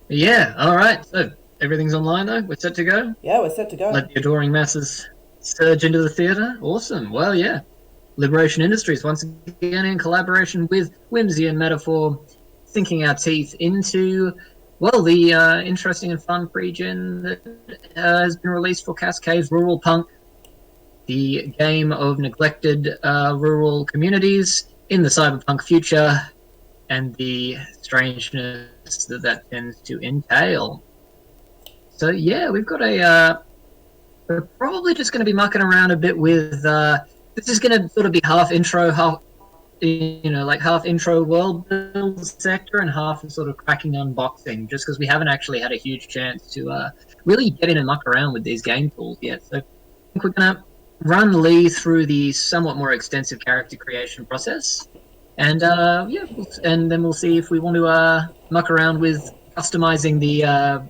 Yeah, all right. So everything's online though. We're set to go. Yeah, we're set to go. Let the adoring masses surge into the theatre. Awesome. Well, yeah. Liberation Industries once again in collaboration with Whimsy and Metaphor, sinking our teeth into the interesting and fun pre-gen that has been released for Cascade's Ruralpunk, the game of neglected rural communities in the cyberpunk future, and the strangeness that tends to entail. So yeah, we've got we're probably just going to be mucking around a bit with. This is going to sort of be half intro, half like half intro world build sector, and half sort of cracking unboxing, just because we haven't actually had a huge chance to really get in and muck around with these game tools yet. So I think we're going to run Lee through the somewhat more extensive character creation process, and and then we'll see if we want to muck around with customizing the.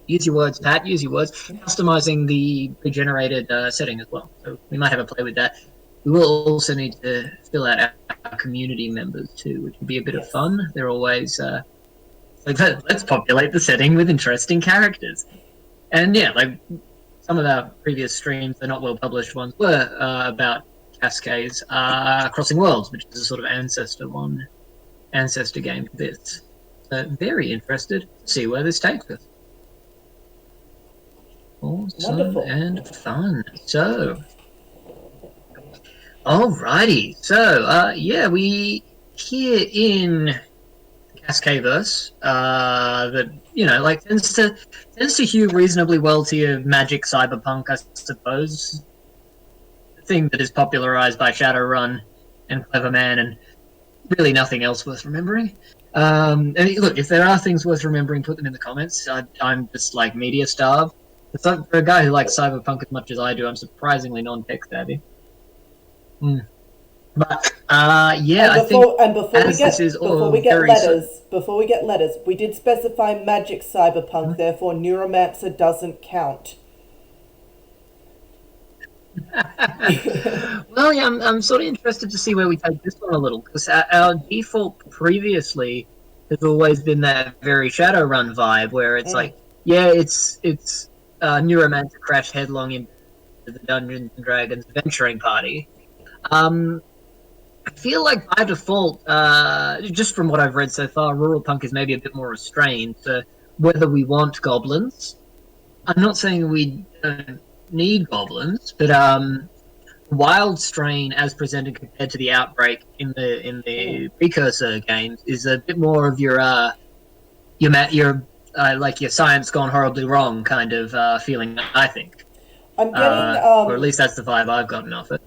Use your words, Pat. Use your words. Customizing the pre-generated setting as well. So we might have a play with that. We will also need to fill out our community members too, which would be a bit of fun. They're always like, let's populate the setting with interesting characters. And yeah, like some of our previous streams, the not well published ones, were about Cascades Crossing Worlds, which is a sort of ancestor game for this. So very interested to see where this takes us. Awesome. Wonderful. And fun. So, alrighty. So, we here in Cascadeverse, that tends to hew reasonably well to your magic cyberpunk, I suppose. Thing that is popularized by Shadowrun and Cleverman, and really nothing else worth remembering. And look, if there are things worth remembering, put them in the comments. I'm just like media starved. For a guy who likes cyberpunk as much as I do, I'm surprisingly non-tech savvy. But I think before we get letters, we did specify magic cyberpunk. Therefore, Neuromancer doesn't count. Well, yeah, I'm sort of interested to see where we take this one a little, because our default previously has always been that very Shadowrun vibe, where it's like, yeah, it's Neuromancer crashed headlong into the Dungeons and Dragons adventuring party. I feel like by default, just from what I've read so far, Ruralpunk is maybe a bit more restrained to whether we want goblins. I'm not saying we don't need goblins, but Wild Strain, as presented compared to the Outbreak in the precursor games, is a bit more of your like your science gone horribly wrong kind of feeling, I think. I'm getting, or at least that's the vibe I've gotten off it.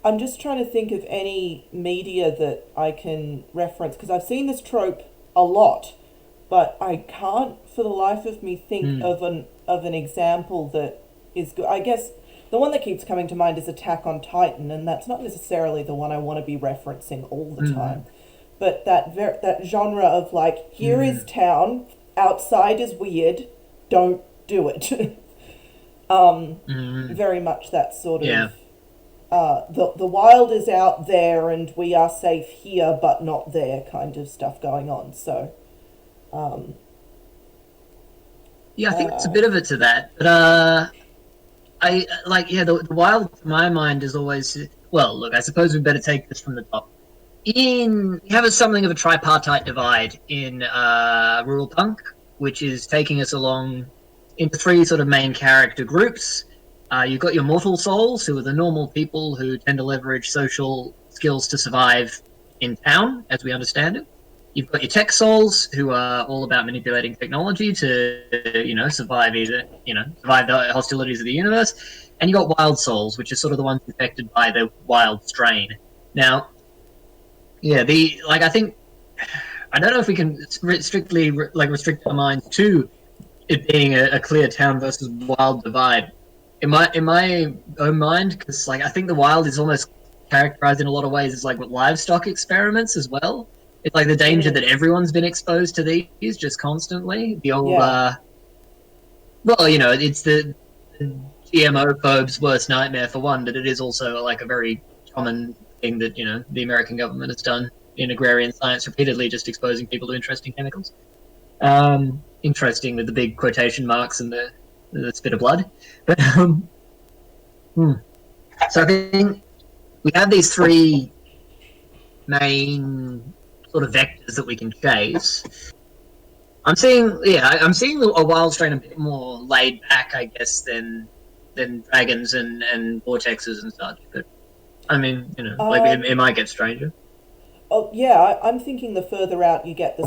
I'm just trying to think of any media that I can reference, because I've seen this trope a lot, but I can't for the life of me think of an example that is good. I guess the one that keeps coming to mind is Attack on Titan, and that's not necessarily the one I want to be referencing all the time. But that genre of like, here is town, outside is weird, don't do it. Very much that sort of the wild is out there and we are safe here but not there kind of stuff going on. So I think it's a bit of it to that. But the wild to my mind is always, well, look, I suppose we better take this from the top. We have something of a tripartite divide in Ruralpunk, which is taking us along into three sort of main character groups. You've got your mortal souls, who are the normal people who tend to leverage social skills to survive in town, as we understand it. You've got your tech souls, who are all about manipulating technology to, survive the hostilities of the universe. And you've got wild souls, which are sort of the ones affected by the wild strain. Now, I think, I don't know if we can strictly restrict our minds to it being a clear town versus wild divide. In my own mind, because I think the wild is almost characterized in a lot of ways as livestock experiments as well. It's like the danger that everyone's been exposed to these just constantly. The old, it's the GMO phobe's worst nightmare for one, but it is also a very common thing that the American government has done in agrarian science repeatedly, just exposing people to interesting chemicals. Interesting with the big quotation marks and the spit of blood. But so I think we have these three main sort of vectors that we can chase. I'm seeing a wild strain a bit more laid back, I guess, than dragons and vortexes and such. But I mean, like it might get stranger. Oh yeah, I'm thinking the further out you get,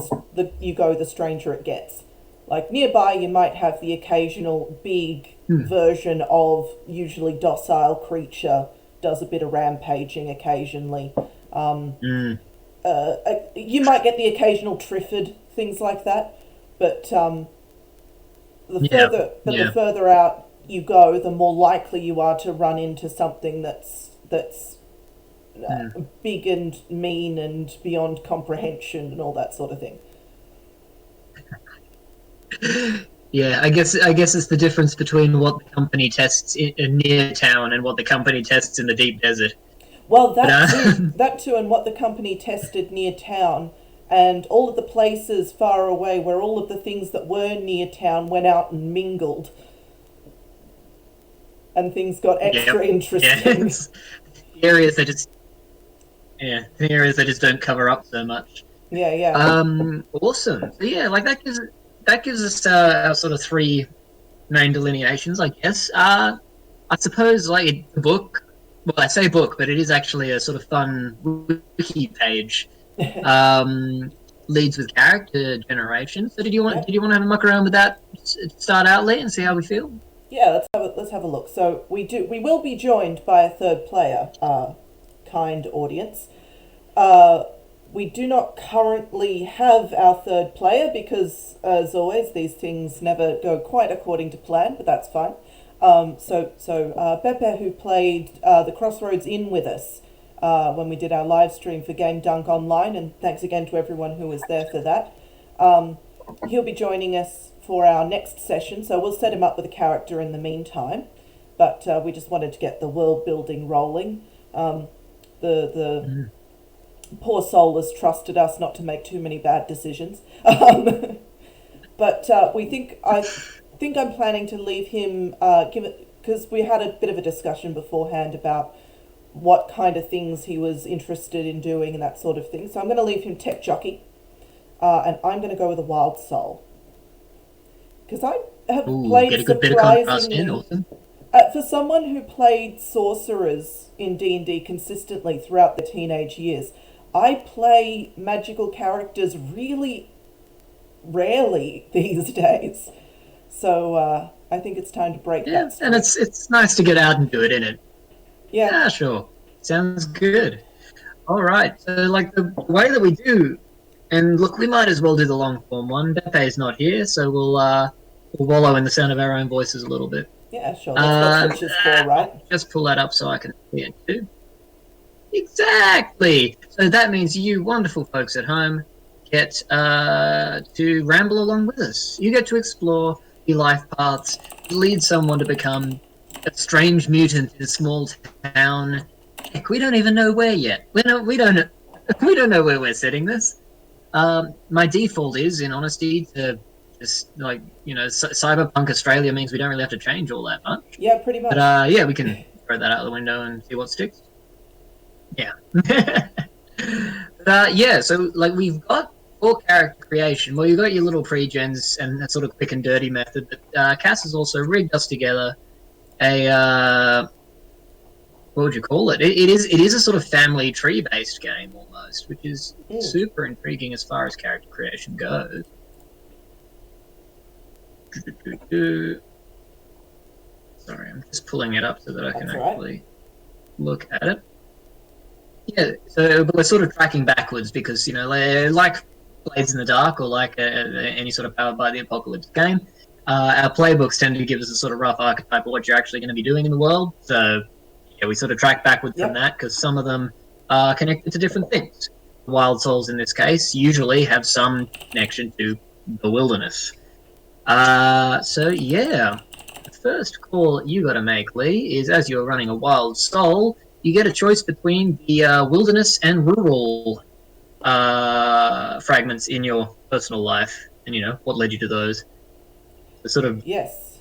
you go, the stranger it gets. Like nearby, you might have the occasional big version of usually docile creature does a bit of rampaging occasionally. You might get the occasional Triffid, things like that. But the further out you go, the more likely you are to run into something that's big and mean and beyond comprehension and all that sort of thing. Yeah, I guess it's the difference between what the company tests near town and what the company tests in the deep desert. Well, that too, and what the company tested near town, and all of the places far away where all of the things that were near town went out and mingled, and things got extra interesting. Yeah. areas that just don't cover up so much. Yeah. Awesome. So yeah, like that gives us our sort of three main delineations, I guess. I suppose like the book. Well, I say book, but it is actually a sort of fun wiki page. Leads with character generation. So did you want to have a muck around with that? Start out, Lee, and see how we feel. Yeah, let's have a look. So we will be joined by a third player, kind audience. We do not currently have our third player because, as always, these things never go quite according to plan, but that's fine. So Beppe, who played the Crossroads Inn with us when we did our live stream for Game Dunk Online, and thanks again to everyone who was there for that. He'll be joining us for our next session, so we'll set him up with a character in the meantime. But we just wanted to get the world building rolling. The poor soul has trusted us not to make too many bad decisions. But I think I'm planning to leave him, because we had a bit of a discussion beforehand about what kind of things he was interested in doing and that sort of thing. So I'm going to leave him tech jockey, and I'm going to go with a wild soul. Because I have played get a good bit of contrast in, awesome. For someone who played sorcerers in D&D consistently throughout their teenage years, I play magical characters really rarely these days. So I think it's time to break that story. And it's nice to get out and do it, isn't it? Yeah, sure. Sounds good. All right. So, like, the way that we do, and look, we might as well do the long form one. Beppe's not here, so we'll wallow in the sound of our own voices a little bit. Yeah, sure. That's what Twitch is for, right? Just pull that up so I can see it too. Exactly. So that means you wonderful folks at home get to ramble along with us. You get to explore your life paths, lead someone to become a strange mutant in a small town. Heck, we don't even know where yet. We don't know where we're setting this. My default is, in honesty, to just Cyberpunk Australia means we don't really have to change all that much. Yeah, pretty much. But we can throw that out the window and see what sticks. Yeah. So like we've got for character creation, well, you've got your little pre-gens and that sort of quick and dirty method, but Cass has also rigged us together a what would you call it? It is a sort of family tree-based game almost, which is super intriguing as far as character creation goes. Sorry, I'm just pulling it up so that I can actually look at it. Yeah, so we're sort of tracking backwards because, like Blades in the Dark or like any sort of Powered by the Apocalypse game, our playbooks tend to give us a sort of rough archetype of what you're actually going to be doing in the world. So, yeah, we sort of track backwards from that because some of them are connected to different things. Wild souls, in this case, usually have some connection to the wilderness. So, yeah, the first call you got to make, Lee, is as you're running a wild soul, you get a choice between the wilderness and rural fragments in your personal life. and what led you to those. The sort of Yes.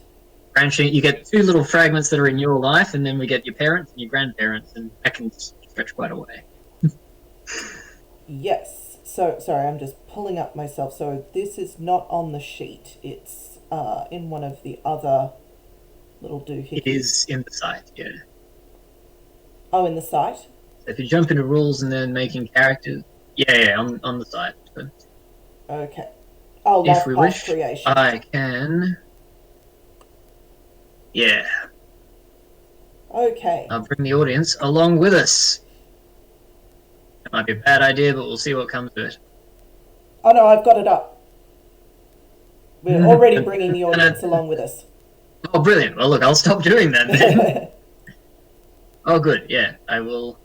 branching. You get two little fragments that are in your life, and then we get your parents and your grandparents, and that can stretch quite a way. Yes. So, sorry, I'm just pulling up myself. So this is not on the sheet. It's in one of the other little doohickeys. It is in the site, yeah. Oh, in the site? So if you jump into rules and then making characters, yeah, on the site. So Okay. Oh, if we wish, creation. I can. Yeah, Okay. I'll bring the audience along with us. It might be a bad idea, but we'll see what comes of it. Oh no, I've got it up. We're already bringing the audience along with us. Oh, brilliant. Well, look, I'll stop doing that then. Oh, good. Yeah, I will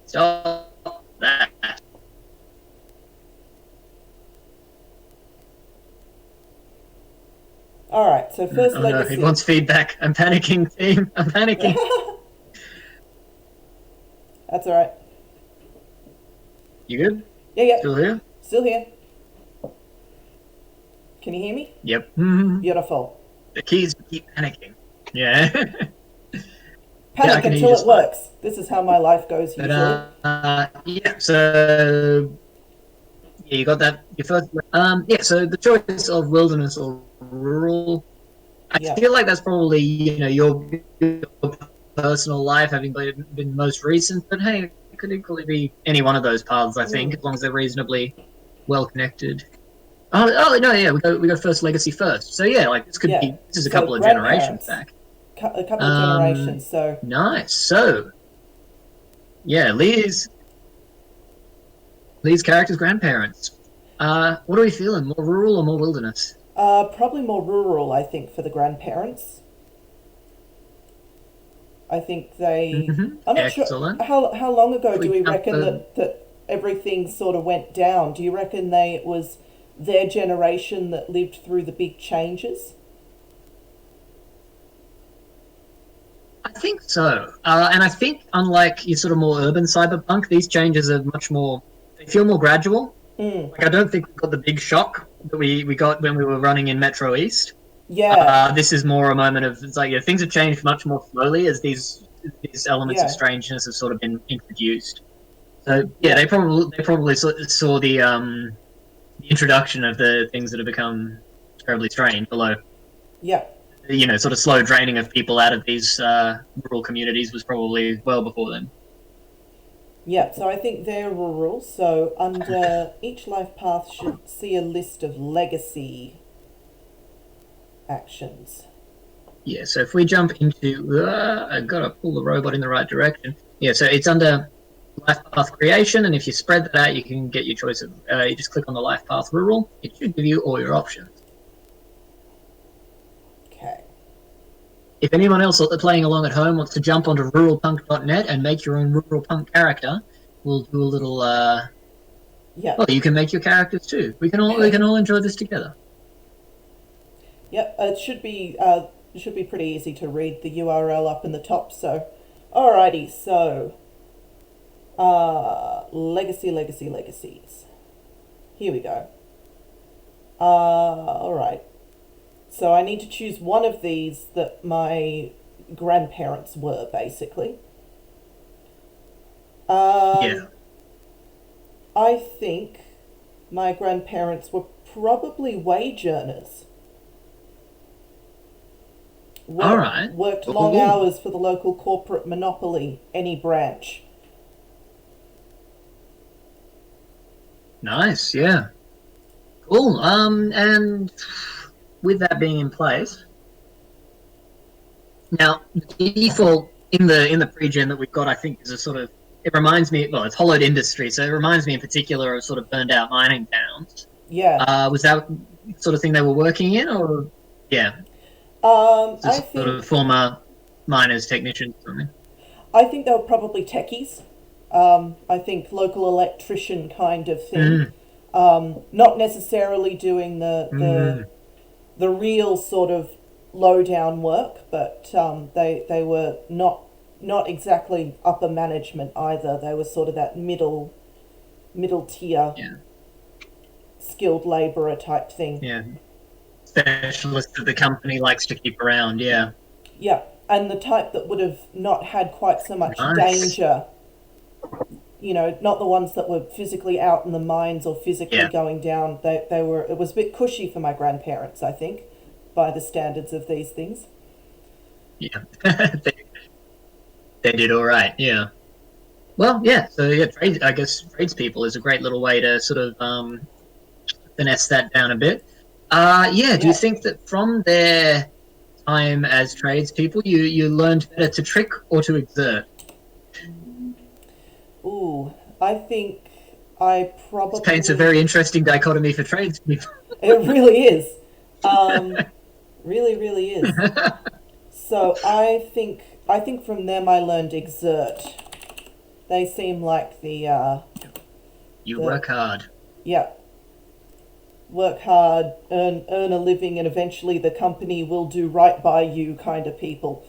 stop that. All right, so first legacy. No, he wants feedback. I'm panicking, team. I'm panicking. That's all right. You good? Yeah. Still here? Still here. Can you hear me? Yep. Beautiful. The key is to keep panicking. Yeah. Panic until it works. This is how my life goes usually. Yeah, so yeah, you got that. Your first. Yeah, so the choice of wilderness or rural. I feel like that's probably your personal life having been most recent, but hey, it could equally be any one of those paths. I think as long as they're reasonably well connected. Oh no, yeah, we go first legacy first. So yeah, like this is a couple of generations back. A couple of generations. So nice. So yeah, Lee's character's grandparents. What are we feeling? More rural or more wilderness? Probably more rural, I think, for the grandparents. I think they. Mm-hmm. I'm not Excellent. sure how long ago do we reckon that everything sort of went down? Do you reckon it was their generation that lived through the big changes? I think so, and I think unlike your sort of more urban cyberpunk, these changes are much more. They feel more gradual. Like I don't think we got the big shock that we got when we were running in Metro East. Yeah. This is more a moment of it's like things have changed much more slowly as these elements of strangeness have sort of been introduced. So yeah, they probably saw the introduction of the things that have become terribly strange below. Yeah. Sort of slow draining of people out of these rural communities was probably well before then. Yeah, so I think they're rural. So under each life path should see a list of legacy actions. Yeah, so if we jump into... I've got to pull the robot in the right direction. Yeah, so it's under life path creation, and if you spread that out, you can get your choice of... you just click on the life path rural. It should give you all your options. Okay. If anyone else playing along at home wants to jump onto ruralpunk.net and make your own Ruralpunk character, we'll do a little... Yeah. Well, you can make your characters too. We can all enjoy this together. Yep, it should be pretty easy to read the URL up in the top. So, alrighty, so legacies. Here we go. Alright. So I need to choose one of these that my grandparents were, basically. Yeah. I think my grandparents were probably wage earners. All right. Worked long hours for the local corporate monopoly, any branch. Nice, yeah. Cool. And with that being in place, now the default in the pre-gen that we've got, I think, is a sort of it reminds me. Well, it's hollowed industry, so it reminds me in particular of sort of burned out mining towns. Yeah. Was that sort of thing they were working in, or yeah? I think sort of former miners, technicians, something. I think they were probably techies. I think local electrician kind of thing. Not necessarily doing the real sort of low down work, but they were not exactly upper management either. They were sort of that middle tier. Yeah. skilled labourer type thing. Yeah. Specialist that the company likes to keep around. Yeah. Yeah, and the type that would have not had quite so much Nice. danger. You know, not the ones that were physically out in the mines or physically Yeah. going down. They were. It was a bit cushy for my grandparents, I think, by the standards of these things. Yeah. They did all right. Yeah. Well, yeah. So yeah, I guess tradespeople is a great little way to sort of finesse that down a bit. Yeah. Do you Yeah. think that from their time as tradespeople, you learned better to trick or to exert? Ooh, I think I This paints a probably. very interesting dichotomy for tradespeople. It really is. Really, really is. So I think from them I learned exert. They seem like You the work hard. yeah, work hard, earn a living, and eventually the company will do right by you kind of people.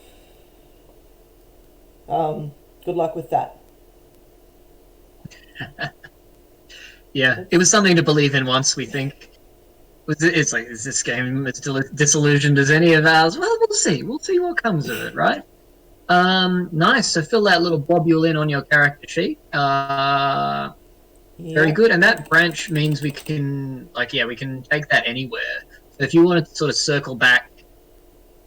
Good luck with that. Yeah, it was Oops. something to believe in once. We think it's like, is this game as disillusioned as any of ours? Well, we'll see. We'll see what comes of it, right? Nice. So fill that little globule in on your character sheet. Very Yeah. good. And that branch means we can, like, yeah, we can take that anywhere. So if you wanted to sort of circle back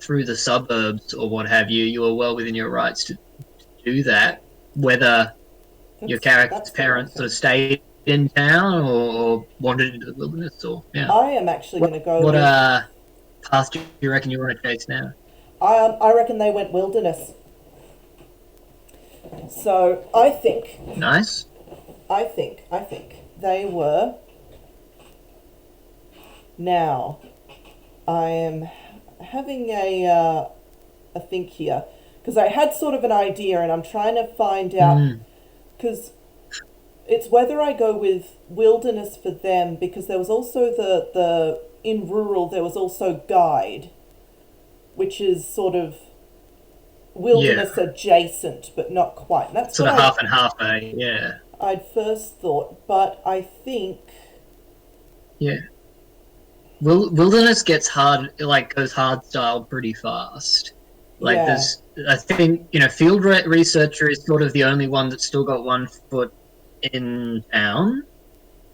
through the suburbs or what have you, you are well within your rights to do Yeah. that. Whether your character's That's the wrong parents sort thing. of stayed in town or wandered into the wilderness, or yeah. I am actually going to go What with. path do you reckon you want to chase now? I reckon they went wilderness. So Nice. I think they were. Now I am having a think here because I had sort of an idea and I'm trying to find out Mm, because it's whether I go with wilderness for them because there was also the in rural there was also guide, which is sort of yeah, wilderness adjacent but not quite. And that's sort what of half and half. Yeah, I'd first thought, but I think yeah. Wilderness gets hard, like goes hard style pretty fast. Like yeah, there's, I think field researcher is sort of the only one that's still got one foot in town.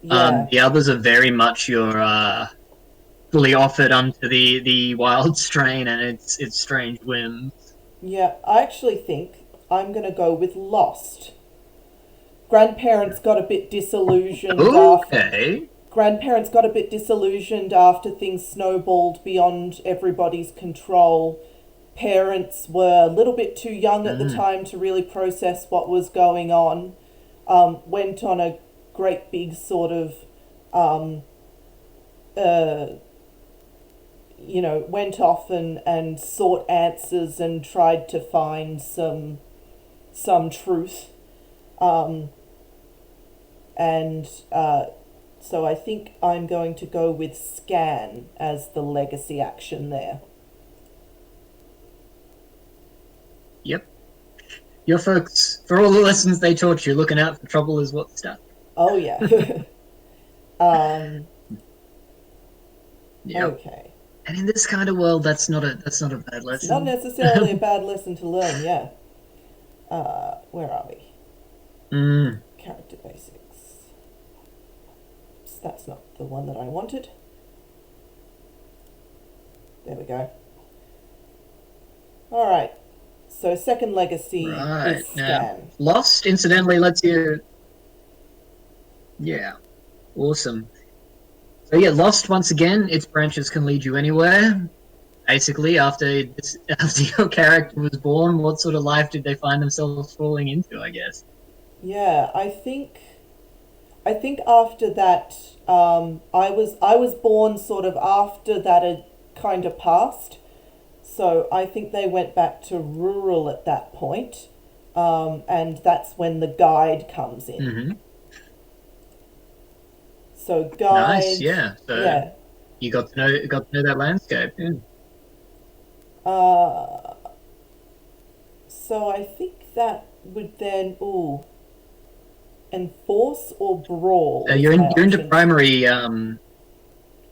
yeah, The others are very much your fully offered onto the wild strain and its strange whims. yeah. I actually think I'm gonna go with Lost. Grandparents got a bit disillusioned after Okay. grandparents got a bit disillusioned after things snowballed beyond everybody's control. Parents were a little bit too young at the Mm. time to really process what was going on. Went on a great big sort of um, uh, went off and sought answers and tried to find some truth. Um, and so I think I'm going to go with scan as the legacy action there. Yep. Your folks, for all the lessons they taught you, looking out for trouble is what stuck. Oh yeah. um, Yep. okay. And in this kind of world, that's not a bad It's not lesson. necessarily a bad lesson to learn. Yeah. Where are we? Mm. Character basics. That's not the one that I wanted. There we go. All right. So second legacy Right. is Now, scan. Lost, incidentally, lets you. Yeah. Awesome. So yeah, Lost once again, its branches can lead you anywhere. Basically, after your character was born, what sort of life did they find themselves falling into? I guess. Yeah, I think after that, I was born sort of after that had kind of passed. So I think they went back to rural at that point, and that's when the guide comes in. Hmm. So Nice. guide, Yeah. So yeah. you got to know that landscape. Yeah. Uh, so I think that would then enforce or brawl is my You're into options. primary.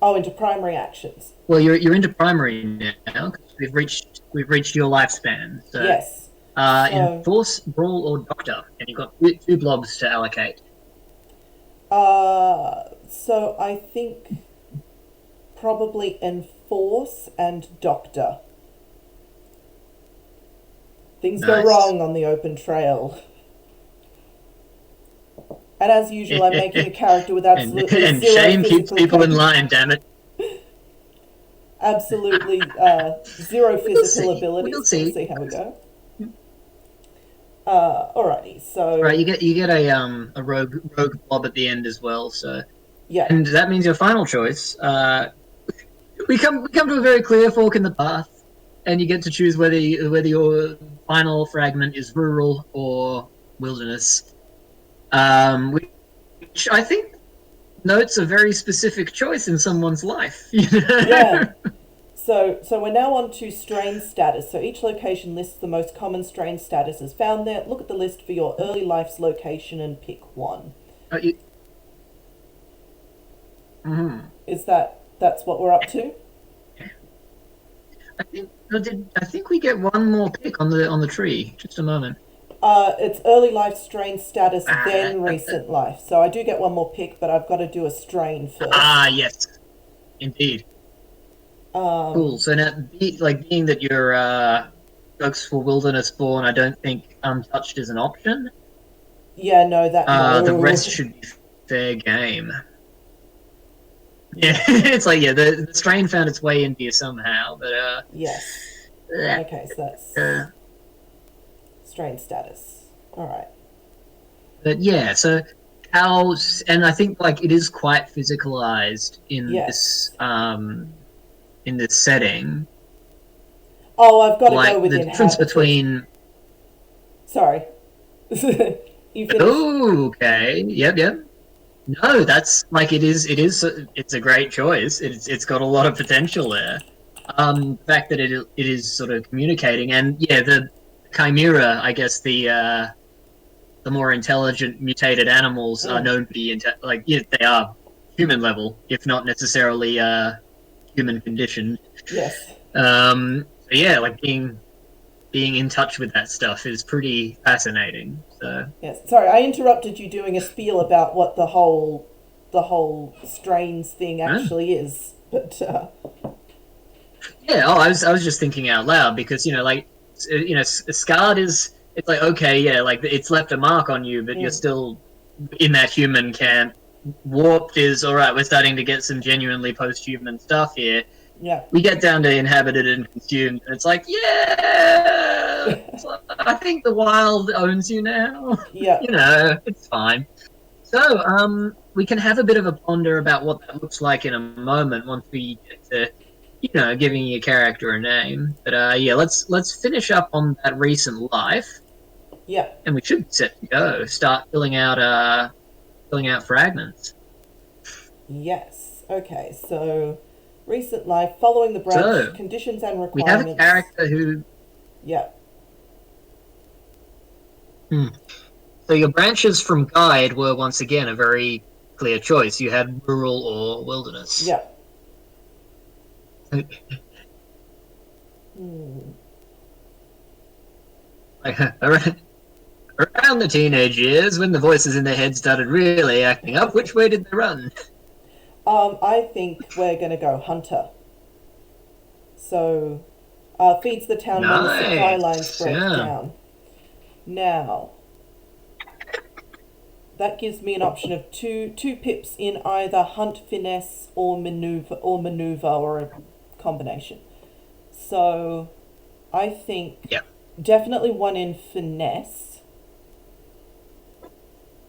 Oh, into primary actions. Well, you're into primary now because we've reached your lifespan. So Yes. So, enforce, brawl, or doctor, and you've got two blobs to allocate. so I think probably enforce and doctor. Things go Nice. wrong on the open trail. And as usual, I'm making a character with absolutely and zero shame keeps physical people in capability. line. Damn it. Absolutely zero We'll physical see. We'll abilities. We'll see. see how we go. Alrighty, Right, so you get a rogue blob at the end as well. So, yeah, and that means your final choice. We come to a very clear fork in the path, and you get to choose whether your final fragment is rural or wilderness. Which I think notes a very specific choice in someone's life. yeah. So we're now on to strain status. So each location lists the most common strain statuses found there. Look at the list for your early life's location and pick one. You, mhm. Is that's what we're up to? I think we get one more pick on the tree. Just a moment. It's early life strain status, Ah, then recent life. So I do get one more pick, but I've got to do a strain first. yes, indeed. Cool. Um, So now, being that you're folks for wilderness born, I don't think untouched is an option. yeah, no, that The rest no. should be fair game. Yeah, Yeah, it's like the strain found its way into you somehow, but yes. uh, Okay, so that's uh, strain status. All right. but yeah. So how and I think like it is quite physicalized Yes. in this setting. Oh, I've got to go Like with the difference inhabited. between Sorry. You finished? oh okay yep. No, that's like it's a great choice. It's got a lot of potential there. The fact that it is sort of communicating, and yeah, the chimera, I guess the more intelligent mutated animals are Mm, known to be like yeah, they are human level, if not necessarily human conditioned. yes. So yeah, like being in touch with that stuff is pretty fascinating. So Yes. Sorry, I interrupted you doing a spiel about what the whole strains thing uh, actually is. But yeah, oh, I was just thinking out loud because like scarred is it's like okay, yeah, like it's left a mark on you, but you're mm, still in that human camp. Warped is all right. We're starting to get some genuinely post-human stuff here. yeah. We get down to inhabited and consumed, and it's like, yeah, I think the wild owns you now. Yeah. It's fine. So, we can have a bit of a ponder about what that looks like in a moment once we get to, giving your character a name. But yeah, let's finish up on that recent life, Yeah. and we should set to go. Start filling out fragments. Yes. Okay. So recent life following the branch So conditions and we have a requirements. character who. Yeah. Hmm, so your branches from guide were once again a very clear choice. You had rural or wilderness. Yeah. Hmm. Around the teenage years, when the voices in their head started really acting up, which way did they run? I think we're gonna go hunter. So feeds the town when the supply lines Nice. break Yeah. down. Now, that gives me an option of two pips in either hunt, finesse, or maneuver, or a combination. So, I think Yeah. definitely one in finesse,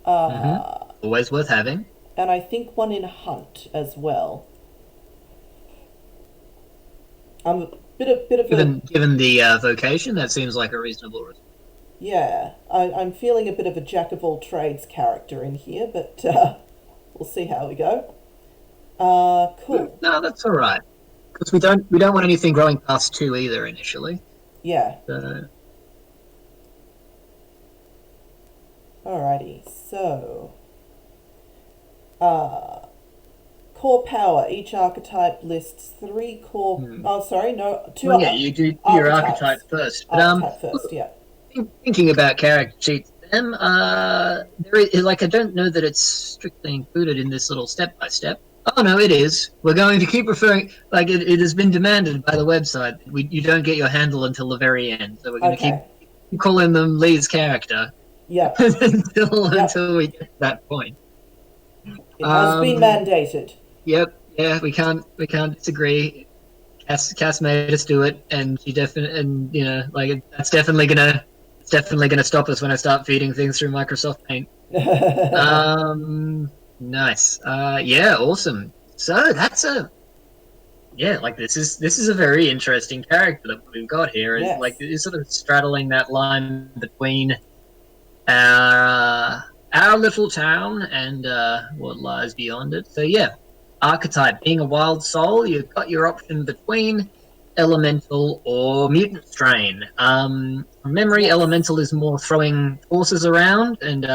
Mm-hmm. Always worth having. and I think one in hunt as well. I'm a bit of a Given the vocation, that seems like a reasonable response. yeah. I'm feeling a bit of a jack of all trades character in here, but we'll see how we go. Cool. No, that's all right. Because we don't want anything growing past two either initially. Yeah. So, Alrighty. So, uh, core power. Each archetype lists 3 core. Oh, sorry, no, 2. Well, yeah, you do your archetype first. But Archetype first, yeah. thinking about character sheets, them there is, like, I don't know that it's strictly included in this little step by step. Oh no, it is. We're going to keep referring, like it has been demanded by the website. You don't get your handle until the very end, so we're going to keep calling them Lee's character. Yeah. until we get to that point. It has been mandated. Yep. Yeah, we can't disagree. Cass made us do it, and she definitely, and you know, like that's definitely gonna stop us when I start feeding things through Microsoft Paint. Nice. Yeah, awesome. So that's like this is a very interesting character that we've got here. Yes. Like it's sort of straddling that line between our little town and what lies beyond it. So yeah. Archetype, being a wild soul, you've got your option between elemental or mutant strain. From memory, elemental is more throwing forces around and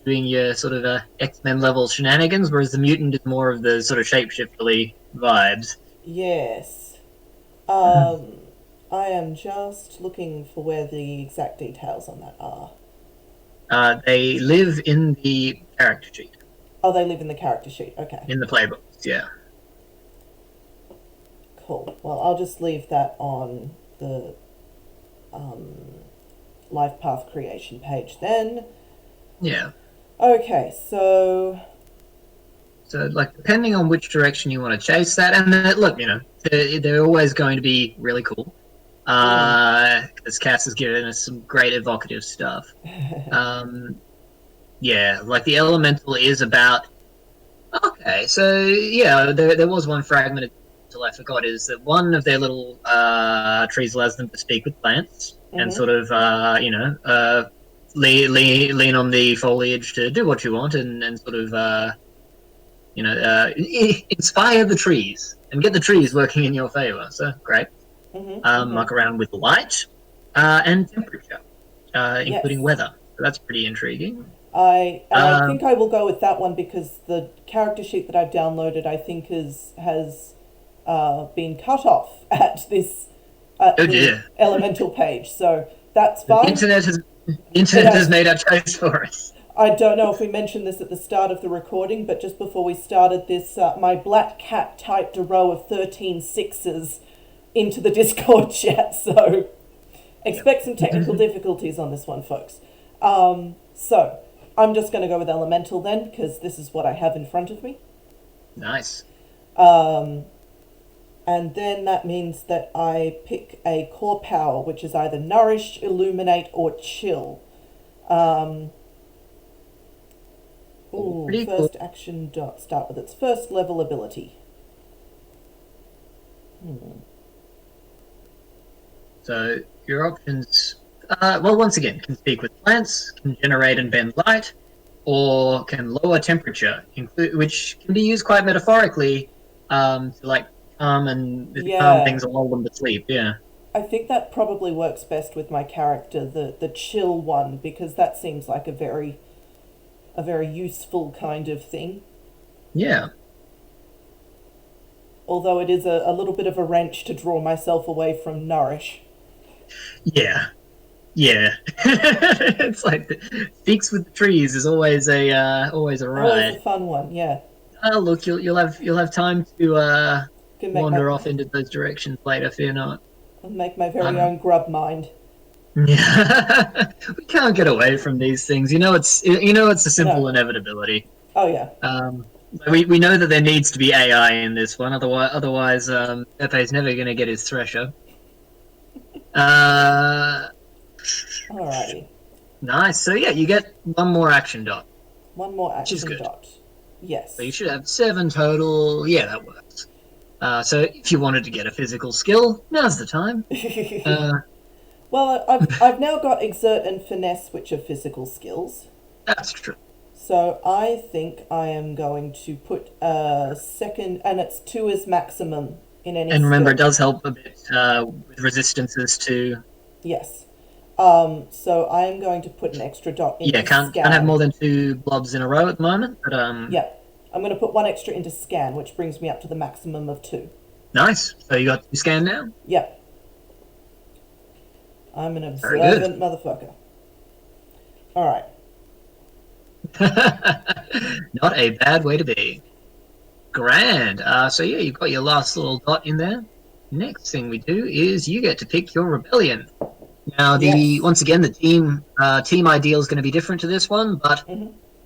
doing your sort of X-Men level shenanigans, whereas the mutant is more of the sort of shapeshifterly vibes. Yes. I am just looking for where the exact details on that are. They live in the character sheet. Oh, they live in the character sheet. Okay. In the playbooks, yeah. Cool. Well, I'll just leave that on the life path creation page then. Yeah. Okay, so like depending on which direction you want to chase that, and look, you know, they're always going to be really cool. Because Cass has given us some great evocative stuff. Yeah, like the elemental is about. Okay, so yeah, there was one fragment until I forgot. Is that one of their little trees allows them to speak with plants and sort of lean on the foliage to do what you want and sort of inspire the trees and get the trees working in your favor. So great. Muck around with light and temperature, including weather. So that's pretty intriguing. I think I will go with that one because the character sheet that I've downloaded, I think, has been cut off at this the elemental page. So that's fine. The internet has made our choice for us. I don't know if we mentioned this at the start of the recording, but just before we started this, my black cat typed a row of 13 sixes into the Discord chat. So expect some technical difficulties on this one, folks. So I'm just going to go with elemental then, because this is what I have in front of me. Nice. And then that means that I pick a core power, which is either nourish, illuminate, or chill. First action dot start with its first level ability. So your options. Well, once again, can speak with plants, can generate and bend light, or can lower temperature, which can be used quite metaphorically to like calm things and lull them to sleep. Yeah. I think that probably works best with my character, the chill one, because that seems like a very useful kind of thing. Yeah. Although it is a little bit of a wrench to draw myself away from nourish. Yeah. Yeah, it's like speaks with the trees is always a ride. Always a fun one, yeah. Oh look, you'll have time to wander off into those directions later. Fear not. I'll make my very own grub mind. Yeah, we can't get away from these things. You know, it's a simple inevitability. Oh yeah. We know that there needs to be AI in this one. Otherwise, Pepe's never going to get his thresher. Alrighty. Nice. So yeah, you get one more action dot. One more action dot. Yes. So you should have 7 total. Yeah, that works. So if you wanted to get a physical skill, now's the time. Well, I've now got exert and finesse, which are physical skills. That's true. So I think I am going to put a second, and it's 2 as maximum in any. And remember, it does help a bit with resistances too. Yes. So I am going to put an extra dot in. Yeah, can't have more than 2 blobs in a row at the moment. But yeah. I'm going to put 1 extra into scan, which brings me up to the maximum of 2. Nice. So you got 2 scan now? Yep. I'm an Very good. observant motherfucker. Alright. Not a bad way to be. Grand. So yeah, you've got your last little dot in there. Next thing we do is you get to pick your rebellion. Now, Yes. once again, the team ideal is going to be different to this one, but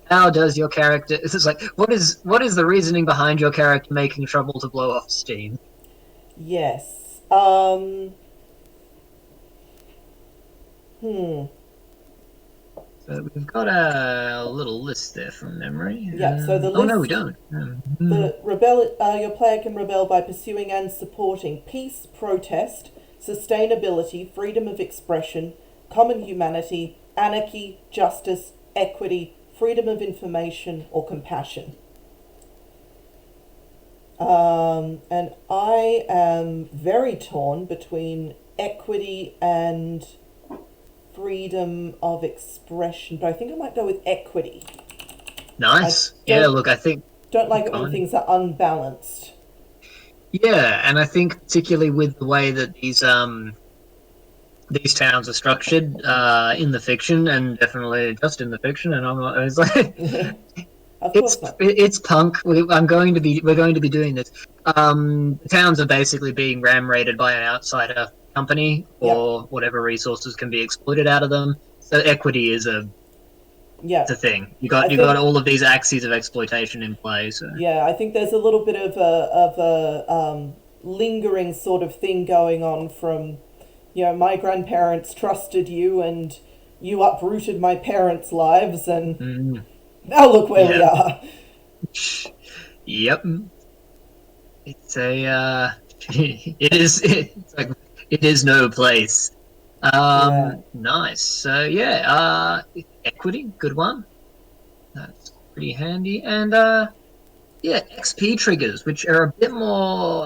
how does your character? This is like what is the reasoning behind your character making trouble to blow off steam? Yes. So we've got a little list there from memory. Yeah, so the Oh no, we list... don't. Your player can rebel by pursuing and supporting peace, protest, sustainability, freedom of expression, common humanity, anarchy, justice, equity, freedom of information, or compassion. And I am very torn between equity and freedom of expression, but I think I might go with equity. Nice. Yeah, look, I think... Don't like it when things are unbalanced. Yeah, and I think particularly with the way that these towns are structured in the fiction, and definitely just in the fiction, and I'm not... It's like... Of course not. It's punk. We're going to be doing this. The towns are basically being ram raided by an outsider company or whatever resources can be exploited out of them. So equity is a thing. You got all of these axes of exploitation in play. So yeah, I think there's a little bit of a lingering sort of thing going on from, my grandparents trusted you and you uprooted my parents' lives and now look where we are. Yep. It's a it is no place. Nice. So yeah, equity, good one. That's pretty handy. And XP triggers, which are a bit more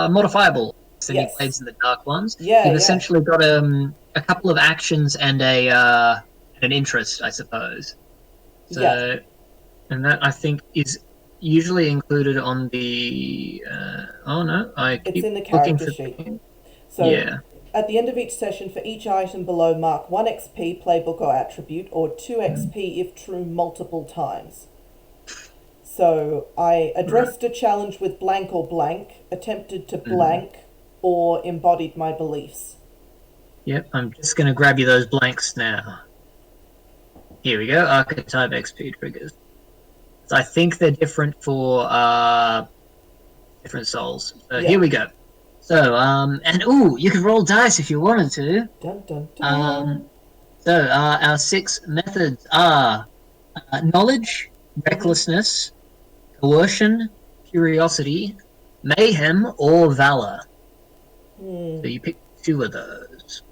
modifiable than your Blades in the Dark ones. You've essentially got a couple of actions and an interest, I suppose. So, and that I think is usually included on the. It's in the character sheet. So, at the end of each session, for each item below, mark 1 XP, playbook or attribute, or 2 XP if true multiple times. So, I addressed a challenge with blank or blank, attempted to blank, or embodied my beliefs. Yep, I'm just going to grab you those blanks now. Here we go, archetype XP triggers. So I think they're different for different souls. So here we go. So, you could roll dice if you wanted to. Dun, dun, dun. So our 6 methods are knowledge, recklessness, coercion, curiosity, mayhem, or valor. So you pick 2 of those.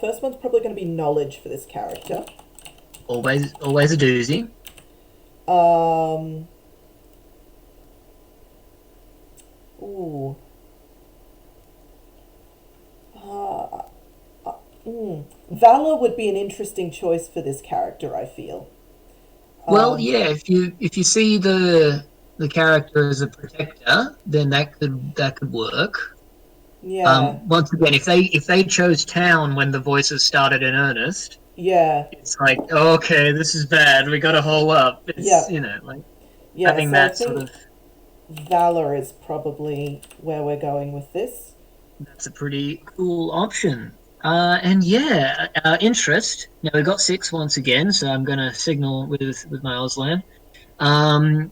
First one's probably going to be knowledge for this character. Always a doozy. Valor would be an interesting choice for this character, I feel. Well, yeah, if you see the character as a protector, then that could work. Yeah. Once again, if they chose town when the voices started in earnest, it's like, okay, this is bad. We got to hole up. It's having that sort of. Valor is probably where we're going with this. That's a pretty cool option. Interest. Now we've got 6 once again, so I'm going to signal with my Auslan. 1,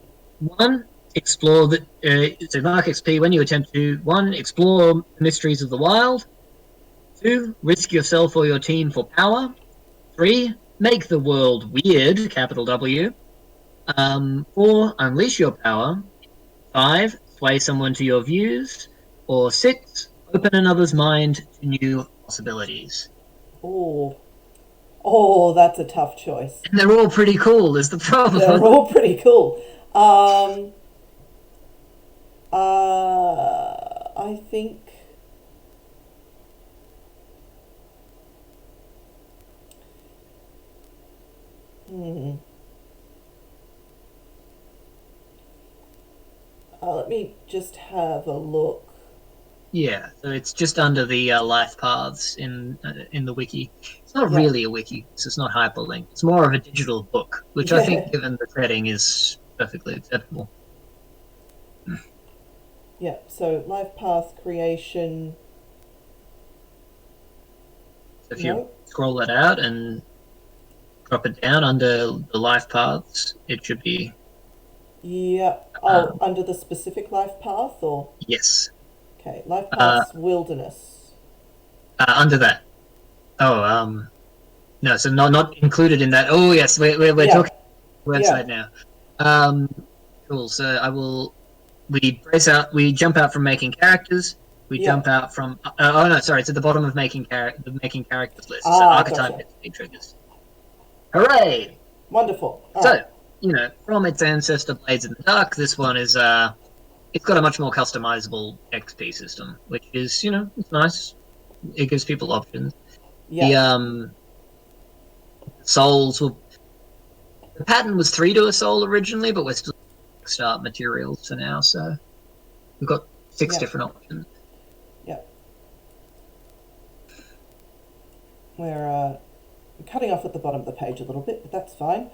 explore so mark XP when you attempt to 1, explore the mysteries of the wild. 2, risk yourself or your team for power. 3, make the world weird, capital W. 4, unleash your power. 5, sway someone to your views. Or 6, open another's mind to new possibilities. Oh, that's a tough choice. And they're all pretty cool, is the problem. They're all pretty cool. I think... me just have a look. Yeah, so it's just under the life paths in the wiki. It's not Yeah. really a wiki, so it's not hyperlinked. It's more of a digital book, which I think, given the setting, is perfectly acceptable. Yeah, so life path creation. So if you scroll that out and drop it down under the life paths, it should be. Yeah. Under the specific life path, or? Yes. Okay, life paths wilderness. Under that. Oh, no, so not included in that. Oh, yes, we're talking website now. Cool. So we jump out from making characters. We jump out from. Oh no, sorry, it's at the bottom of the making characters list. So archetype XP triggers. Hooray! Wonderful. So from its ancestor Blades in the Dark, this one is it's got a much more customizable XP system, which is it's nice. It gives people options. Yeah. The souls will. The pattern was 3 to a soul originally, but we're still quickstart materials for now, so we've got 6 different options. Yeah. We're cutting off at the bottom of the page a little bit, but that's fine.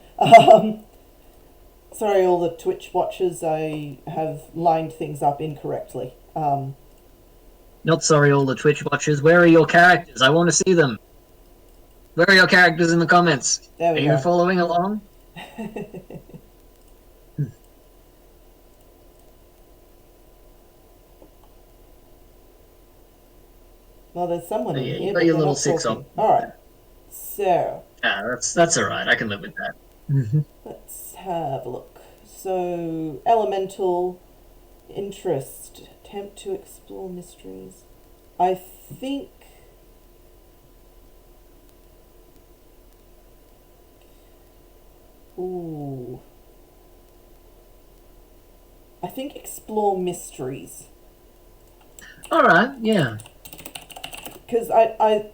Sorry, all the Twitch watchers, I have lined things up incorrectly. Not sorry, all the Twitch watchers. Where are your characters? I want to see them. Where are your characters in the comments? There we go. Are you following along? Well, there's someone in here. You got your little 6 on. All right. So. That's all right. I can live with that. Let's have a look. So, elemental interest, attempt to explore mysteries. I think. Ooh. I think explore mysteries. All right. Yeah. Because I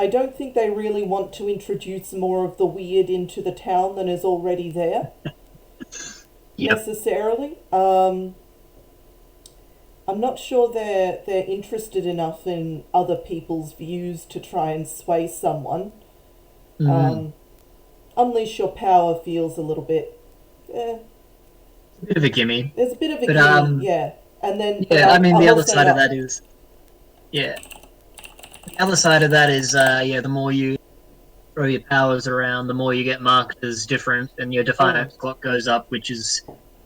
don't think they really want to introduce more of the weird into the town than is already there. Necessarily. I'm not sure they're interested enough in other people's views to try and sway someone. Unleash your power feels a little bit. A bit of a gimme. There's a bit of a gimme, yeah. And then the other side of that is. Yeah. The other side of that is, the more you throw your powers around, the more you get marked as different, and your defiance clock goes up, which is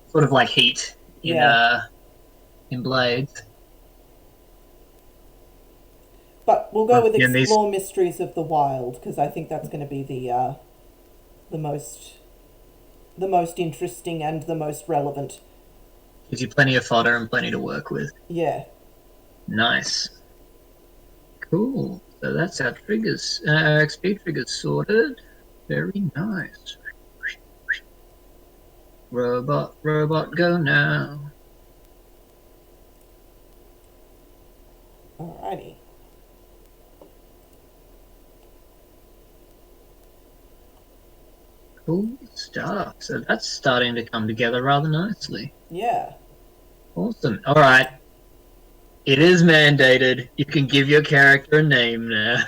sort of like heat in Blades. But we'll go with explore mysteries of the wild, because I think that's going to be the most interesting and the most relevant. Gives you plenty of fodder and plenty to work with. Yeah. Nice. Cool. So that's our triggers. Our XP triggers sorted. Very nice. Robot, go now. Alrighty. Cool stuff. So that's starting to come together rather nicely. Yeah. Awesome. All right. It is mandated. You can give your character a name now.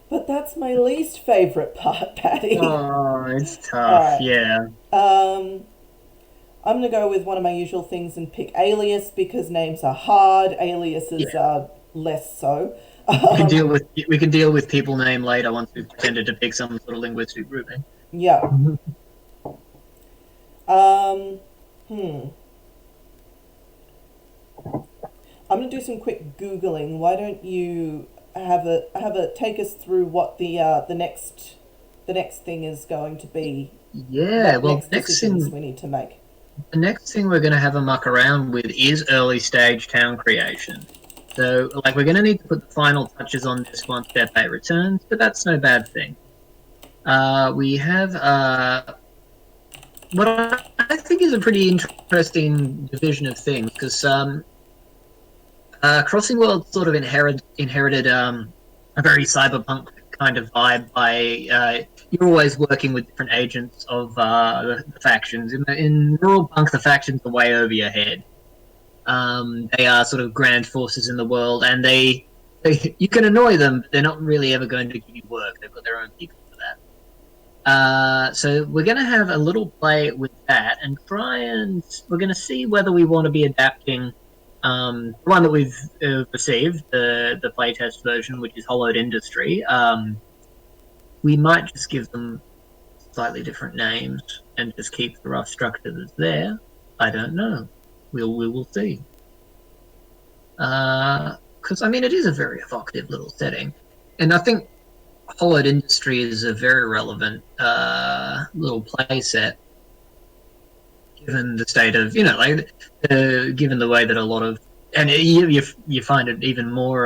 But that's my least favourite part, Paddy. Oh, it's tough. Right. Yeah. I'm going to go with one of my usual things and pick alias because names are hard. Aliases are less so. We can deal with people name later once we've pretended to pick some sort of linguistic grouping. Yeah. I'm going to do some quick Googling. Why don't you have a take us through what the next thing is going to be? Yeah, well, next thing we need to make. The next thing we're going to have a muck around with is early stage town creation. So, we're going to need to put the final touches on this once Step 8 returns, but that's no bad thing. We have what I think is a pretty interesting division of things, because Crossing World sort of inherited a very cyberpunk kind of vibe by you're always working with different agents of the factions. In Ruralpunk, the factions are way over your head. They are sort of grand forces in the world, and you can annoy them, but they're not really ever going to give you work. They've got their own people for that. So we're going to have a little play with that, and we're going to see whether we want to be adapting the one that we've received, the playtest version, which is Hollowed Industry. We might just give them slightly different names and just keep the rough structure that's there. I don't know. We will see. Because, I mean, it is a very evocative little setting. And I think Hollowed Industry is a very relevant little play set, given the state of, given the way that a lot of, and you find it even more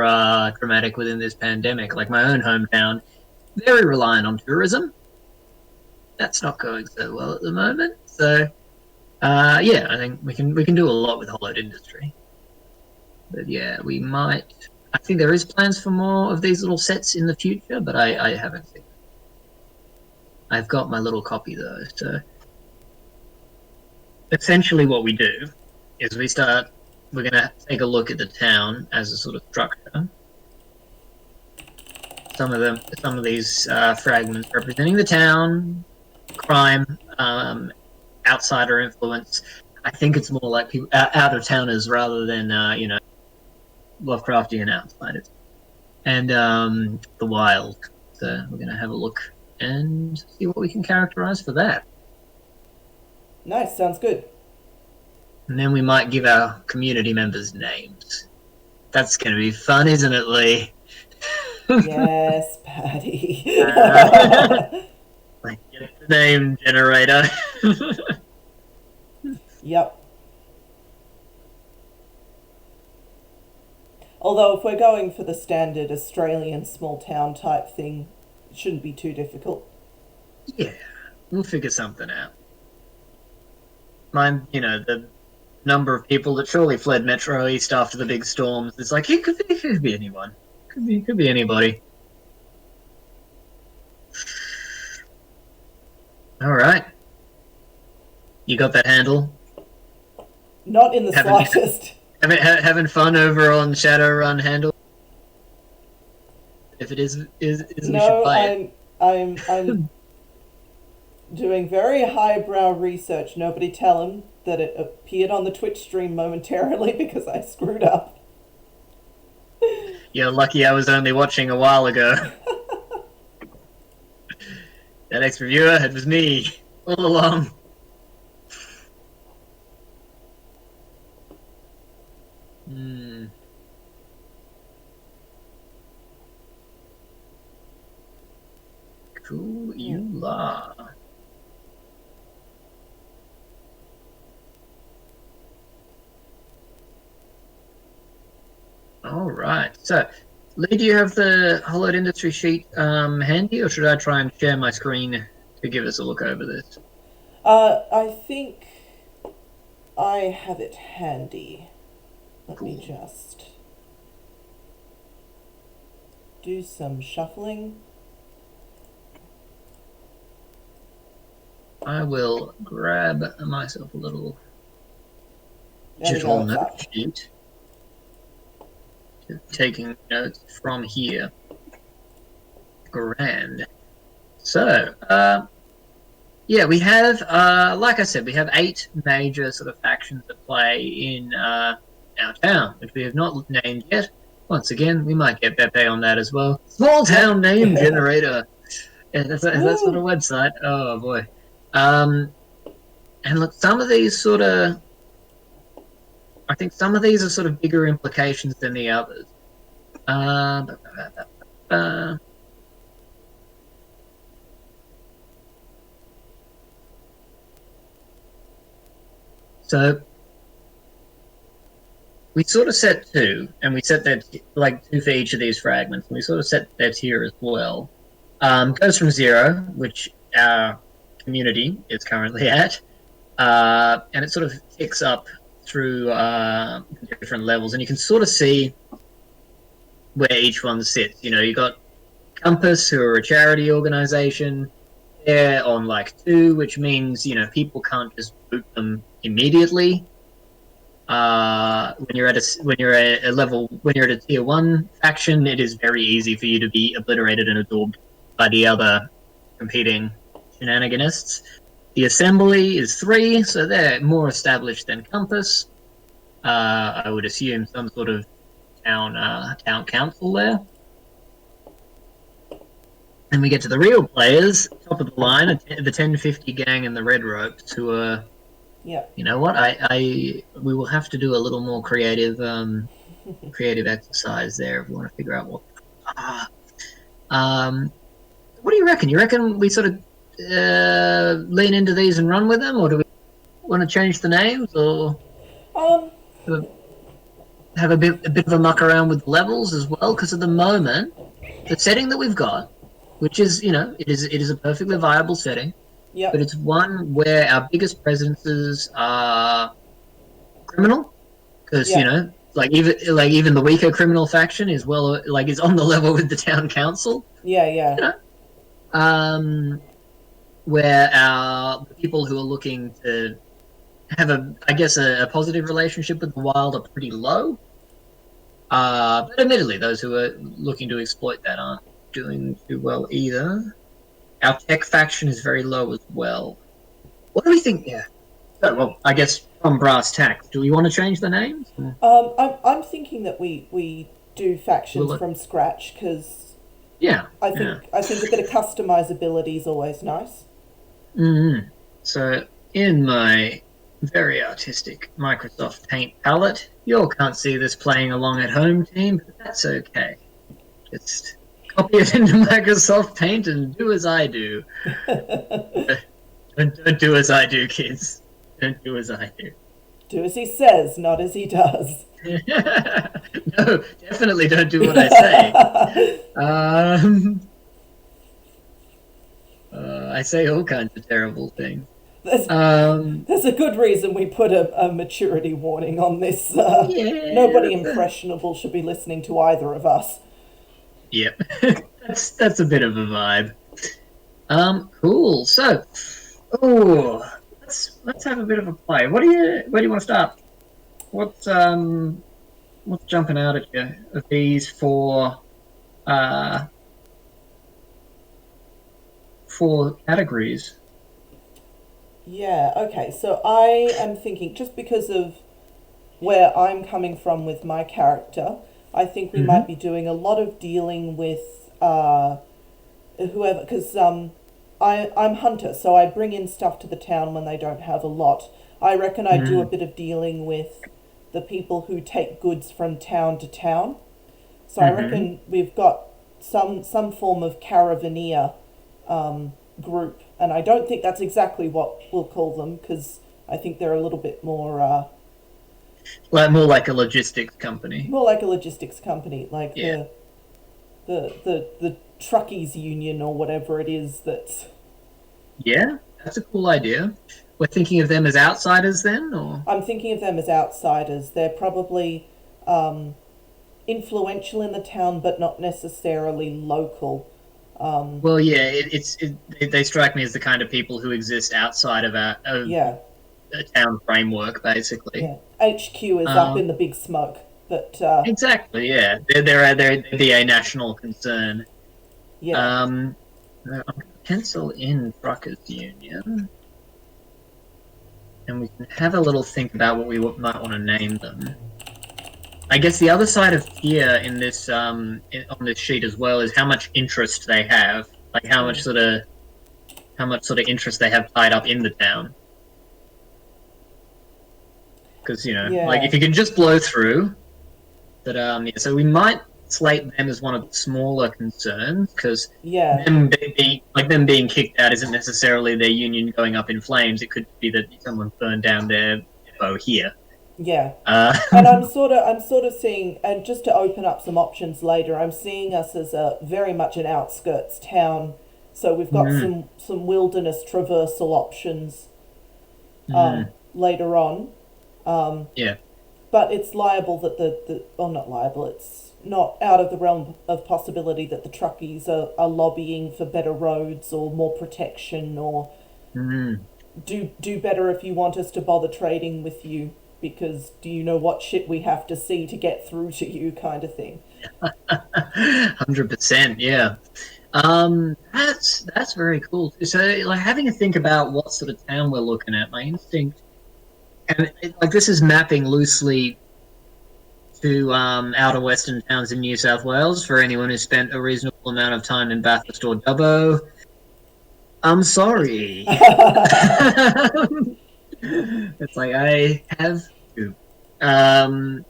dramatic within this pandemic. Like my own hometown, very reliant on tourism. That's not going so well at the moment. So, yeah, I think we can do a lot with Hollowed Industry. But yeah, we might. I think there is plans for more of these little sets in the future, but I haven't seen them. I've got my little copy though. So essentially, what we do is we're going to take a look at the town as a sort of structure. Some of these fragments representing the town, crime, outsider influence. I think it's more like people out of towners rather than Lovecraftian outsiders, and the wild. So we're going to have a look and see what we can characterize for that. Nice, sounds good. And then we might give our community members names. That's going to be fun, isn't it, Lee? Yes, Paddy. Like, get the name generator. Yep. Although if we're going for the standard Australian small town type thing, it shouldn't be too difficult. Yeah, we'll figure something out. The number of people that surely fled Metro East after the big storms. It's like, it could be anyone. Could be anybody. All right. You got that handle? Not in the slightest. Having fun over on Shadowrun handle? If it is we should play it. I'm doing very highbrow research. Nobody tell him that it appeared on the Twitch stream momentarily because I screwed up. You're lucky I was only watching a while ago. That ex-reviewer, it was me all along. Cool you are. All right. So, Lee, do you have the Hollowed Industry sheet handy, or should I try and share my screen to give us a look over this? I think I have it handy. Let me just do some shuffling. I will grab myself a little digital note sheet. Taking notes from here. Grand. So, yeah, we have, like I said, we have 8 major sort of factions at play in our town, which we have not named yet. Once again, we might get Beppe on that as well. Small town name generator. That's not a website. Oh boy. And look, some of these I think some of these are sort of bigger implications than the others. So we sort of set 2, and we set that like 2 for each of these fragments, and we sort of set that here as well. Goes from 0, which our community is currently at, and it sort of ticks up through different levels, and you can sort of see where each one sits. You got Compass, who are a charity organization. they're on like 2, which means people can't just boot them immediately. When you're at a level, when you're at a tier 1 faction, it is very easy for you to be obliterated and absorbed by the other competing shenaniganists. The Assembly is 3, so they're more established than Compass. I would assume some sort of town council there. And we get to the real players, top of the line, the 1050 gang and the Red Ropes, who are, you know what, we will have to do a little more creative exercise there if we want to figure out what. What do you reckon? You reckon we sort of lean into these and run with them, or do we want to change the names, or have a bit of a muck around with levels as well? Because at the moment, the setting that we've got, which is it is a perfectly viable setting, but it's one where our biggest presences are criminal, because like even the weaker criminal faction is is on the level with the town council. Where the people who are looking to have a positive relationship with the wild are pretty low. But admittedly, those who are looking to exploit that aren't doing too well either. Our tech faction is very low as well. What do we think? Yeah. So, well, I guess from brass tacks, do we want to change the names? I'm thinking that we do factions from scratch, because I think a bit of customizability is always nice. Mm-hmm. So in my very artistic Microsoft Paint palette, you all can't see this playing along at home, team, but that's okay. Just copy it into Microsoft Paint and do as I do. Don't do as I do, kids. Don't do as I do. Do as he says, not as he does. No, definitely don't do what I say. I say all kinds of terrible things. There's a good reason we put a maturity warning on this. Nobody impressionable should be listening to either of us. Yep, that's a bit of a vibe. Cool. So, let's have a bit of a play. Where do you want to start? What's jumping out at you of these four categories? Yeah, okay, so I am thinking, just because of where I'm coming from with my character, I think we might be doing a lot of dealing with whoever, because I'm hunter, so I bring in stuff to the town when they don't have a lot. I reckon I do a bit of dealing with the people who take goods from town to town. So I reckon we've got some form of caravaneer group, and I don't think that's exactly what we'll call them, because I think they're a little bit more more like a logistics company. More like a logistics company, like the truckies union or whatever it is. That's a cool idea. We're thinking of them as outsiders then, or? I'm thinking of them as outsiders. They're probably influential in the town, but not necessarily local. Well, yeah, they strike me as the kind of people who exist outside of a town framework, basically. Yeah. HQ is up in the big smoke, but exactly, yeah, they're a national concern. Yeah. I'm gonna pencil in Truckers Union, and we can have a little think about what we might want to name them. I guess the other side of here in this on this sheet as well is how much interest they have, like how much sort of interest they have tied up in the town. Because like if you can just blow through, that so we might slate them as one of the smaller concerns, because them being kicked out isn't necessarily their union going up in flames. It could be that someone burned down their depot here. Yeah, and I'm sort of seeing, and just to open up some options later, I'm seeing us as a very much an outskirts town. So we've got some wilderness traversal options later on. But but it's liable that not liable, it's not out of the realm of possibility that the truckies are lobbying for better roads or more protection or do better if you want us to bother trading with you, because do you know what shit we have to see to get through to you, kind of thing. 100%, yeah. That's very cool. So, like, having to think about what sort of town we're looking at, my instinct, and like this is mapping loosely to outer western towns in New South Wales for anyone who spent a reasonable amount of time in Bathurst or Dubbo. I'm sorry. It's like I have to. But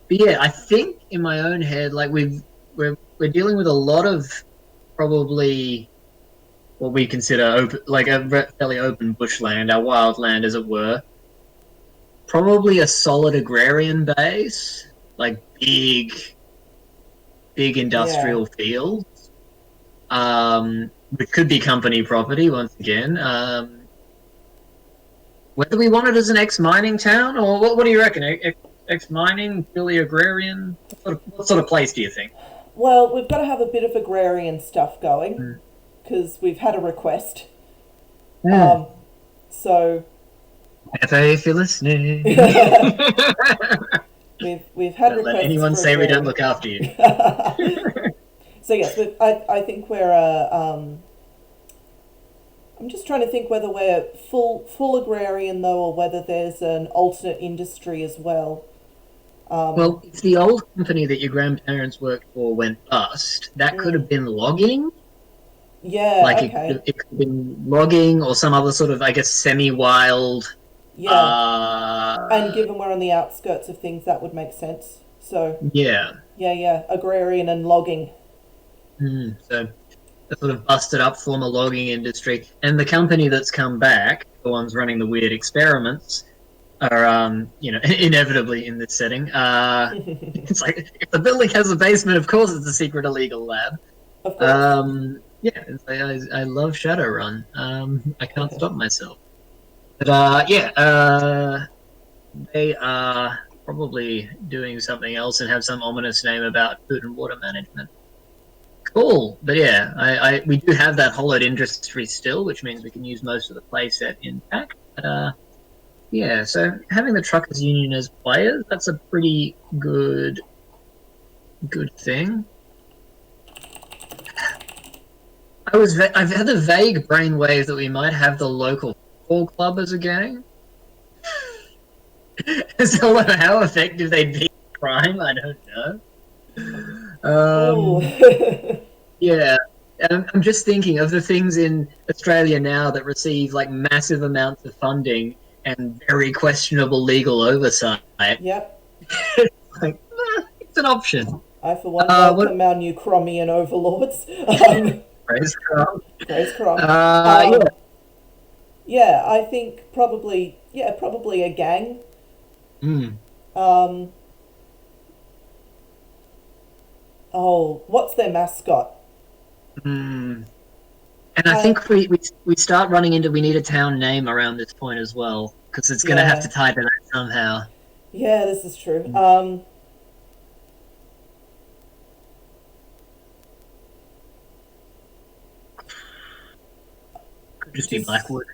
yeah, I think in my own head, like we're dealing with a lot of probably what we consider open, like a fairly open bushland, our wild land, as it were. Probably a solid agrarian base, like big Yeah. industrial fields, which could be company property once again. Whether we want it as an ex-mining town, or what do you reckon? Ex-mining, purely agrarian? What sort of place do you think? Well, we've got to have a bit of agrarian stuff going Mm. because we've had a request. Mm. So FA, if you're listening. we've had Don't let requests anyone for say we don't agrarian. look after you. So yes, I think we're I'm just trying to think whether we're full agrarian though, or whether there's an alternate industry as well. Well, if the old company that your grandparents worked for went bust, that could have been logging. Yeah. Like Okay. it could have been logging or some other sort of, I guess, semi-wild. Yeah. And given we're on the outskirts of things, that would make sense. So Yeah. yeah, agrarian and logging. So the sort of busted up former logging industry, and the company that's come back, the ones running the weird experiments, are inevitably in this setting. It's like if the building has a basement, of course it's a secret illegal lab. Of course. Yeah, it's like, I love Shadowrun. I can't stop myself. But they are probably doing something else and have some ominous name about food and water management. Cool, but yeah, we do have that hollowed industry still, which means we can use most of the playset intact. But yeah, so having the truckers union as players, that's a pretty good thing. I've had a vague brainwave that we might have the local football club as a gang. So how effective they'd be at crime, I don't know. Yeah, I'm just thinking of the things in Australia now that receive like massive amounts of funding and very questionable legal oversight. Yep. Like, it's an option. I, for one, welcome our new Chromian overlords. Praise Crom. Praise Crom. Yeah. Yeah, I think probably a gang. Oh, what's their mascot? And I think we start running into we need a town name around this point as well, because it's going to have to tie to that somehow. Yeah, this is true. Could just be Blackwood.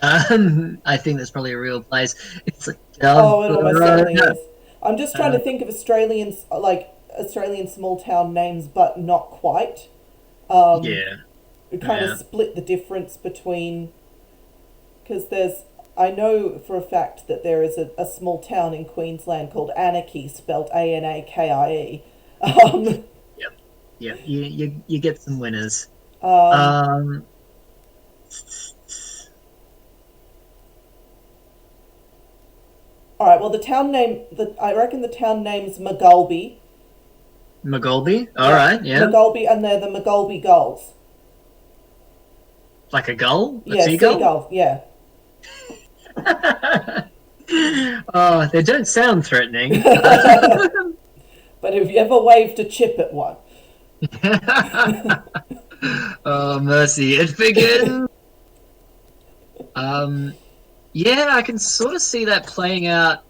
I think that's probably a real place. It's like it almost certainly is. I'm just trying to think of Australian small town names, but not quite. Yeah. We kind of split the difference between, because I know for a fact that there is a small town in Queensland called Anarchy, spelled Anakie. Yep. You get some winners. All right. Well, the town name. I reckon the town name's Magulby. Magulby. All right. Yeah. Magulby, and they're the Magulby Gulls. Like a gull? Yeah, seagull. Yeah. Oh, they don't sound threatening. But have you ever waved a chip at one? Oh, mercy, it begins. Yeah, I can sort of see that playing out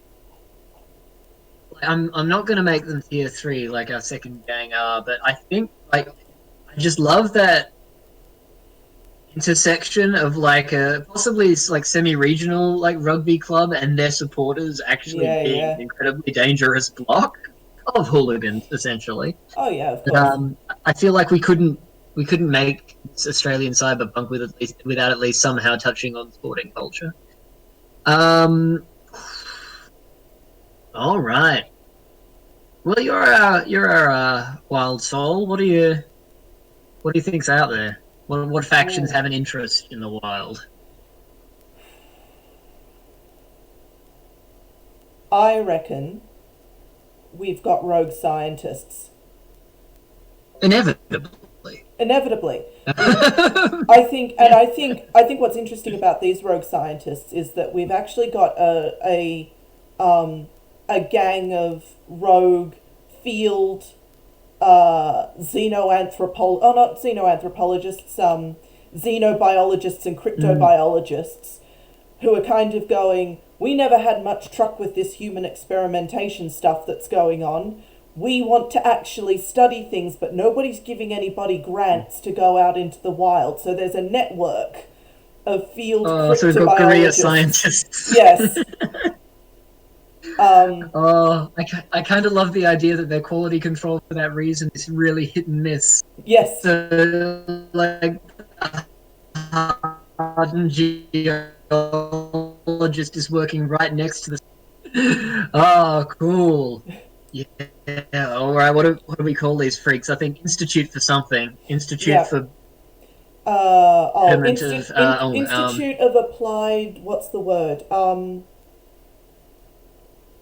I'm not going to make them tier 3 like our second gang are, but I think like I just love that intersection of like a possibly like semi-regional like rugby club and their supporters actually Yeah, being yeah. an incredibly dangerous block of hooligans, essentially. Oh yeah, of But course. I feel like we couldn't make this Australian cyberpunk without at least somehow touching on sporting culture. Um, all right. Well, you're our wild soul. What do you think's out there? What factions Ooh. have an interest in the wild? I reckon we've got rogue scientists. Inevitably. Inevitably. I think what's interesting about these rogue scientists is that we've actually got a gang of rogue field not xenoanthropologists, xenobiologists and Mm. cryptobiologists who are kind of going, we never had much truck with this human experimentation stuff that's going on. We want to actually study things, but nobody's giving anybody grants to go out into the wild. So there's a network of field Oh, so we've got guerrilla cryptobiologists. scientists. Yes. Um, Oh, I kind of love the idea that their quality control for that reason is really hit and miss. yes. So, like, hardened geologist is working right next to the. Oh, cool. Yeah. All right. What do we call these freaks? I think Institute for something. Institute Yeah. for betterment of. Institute of Applied. What's the word?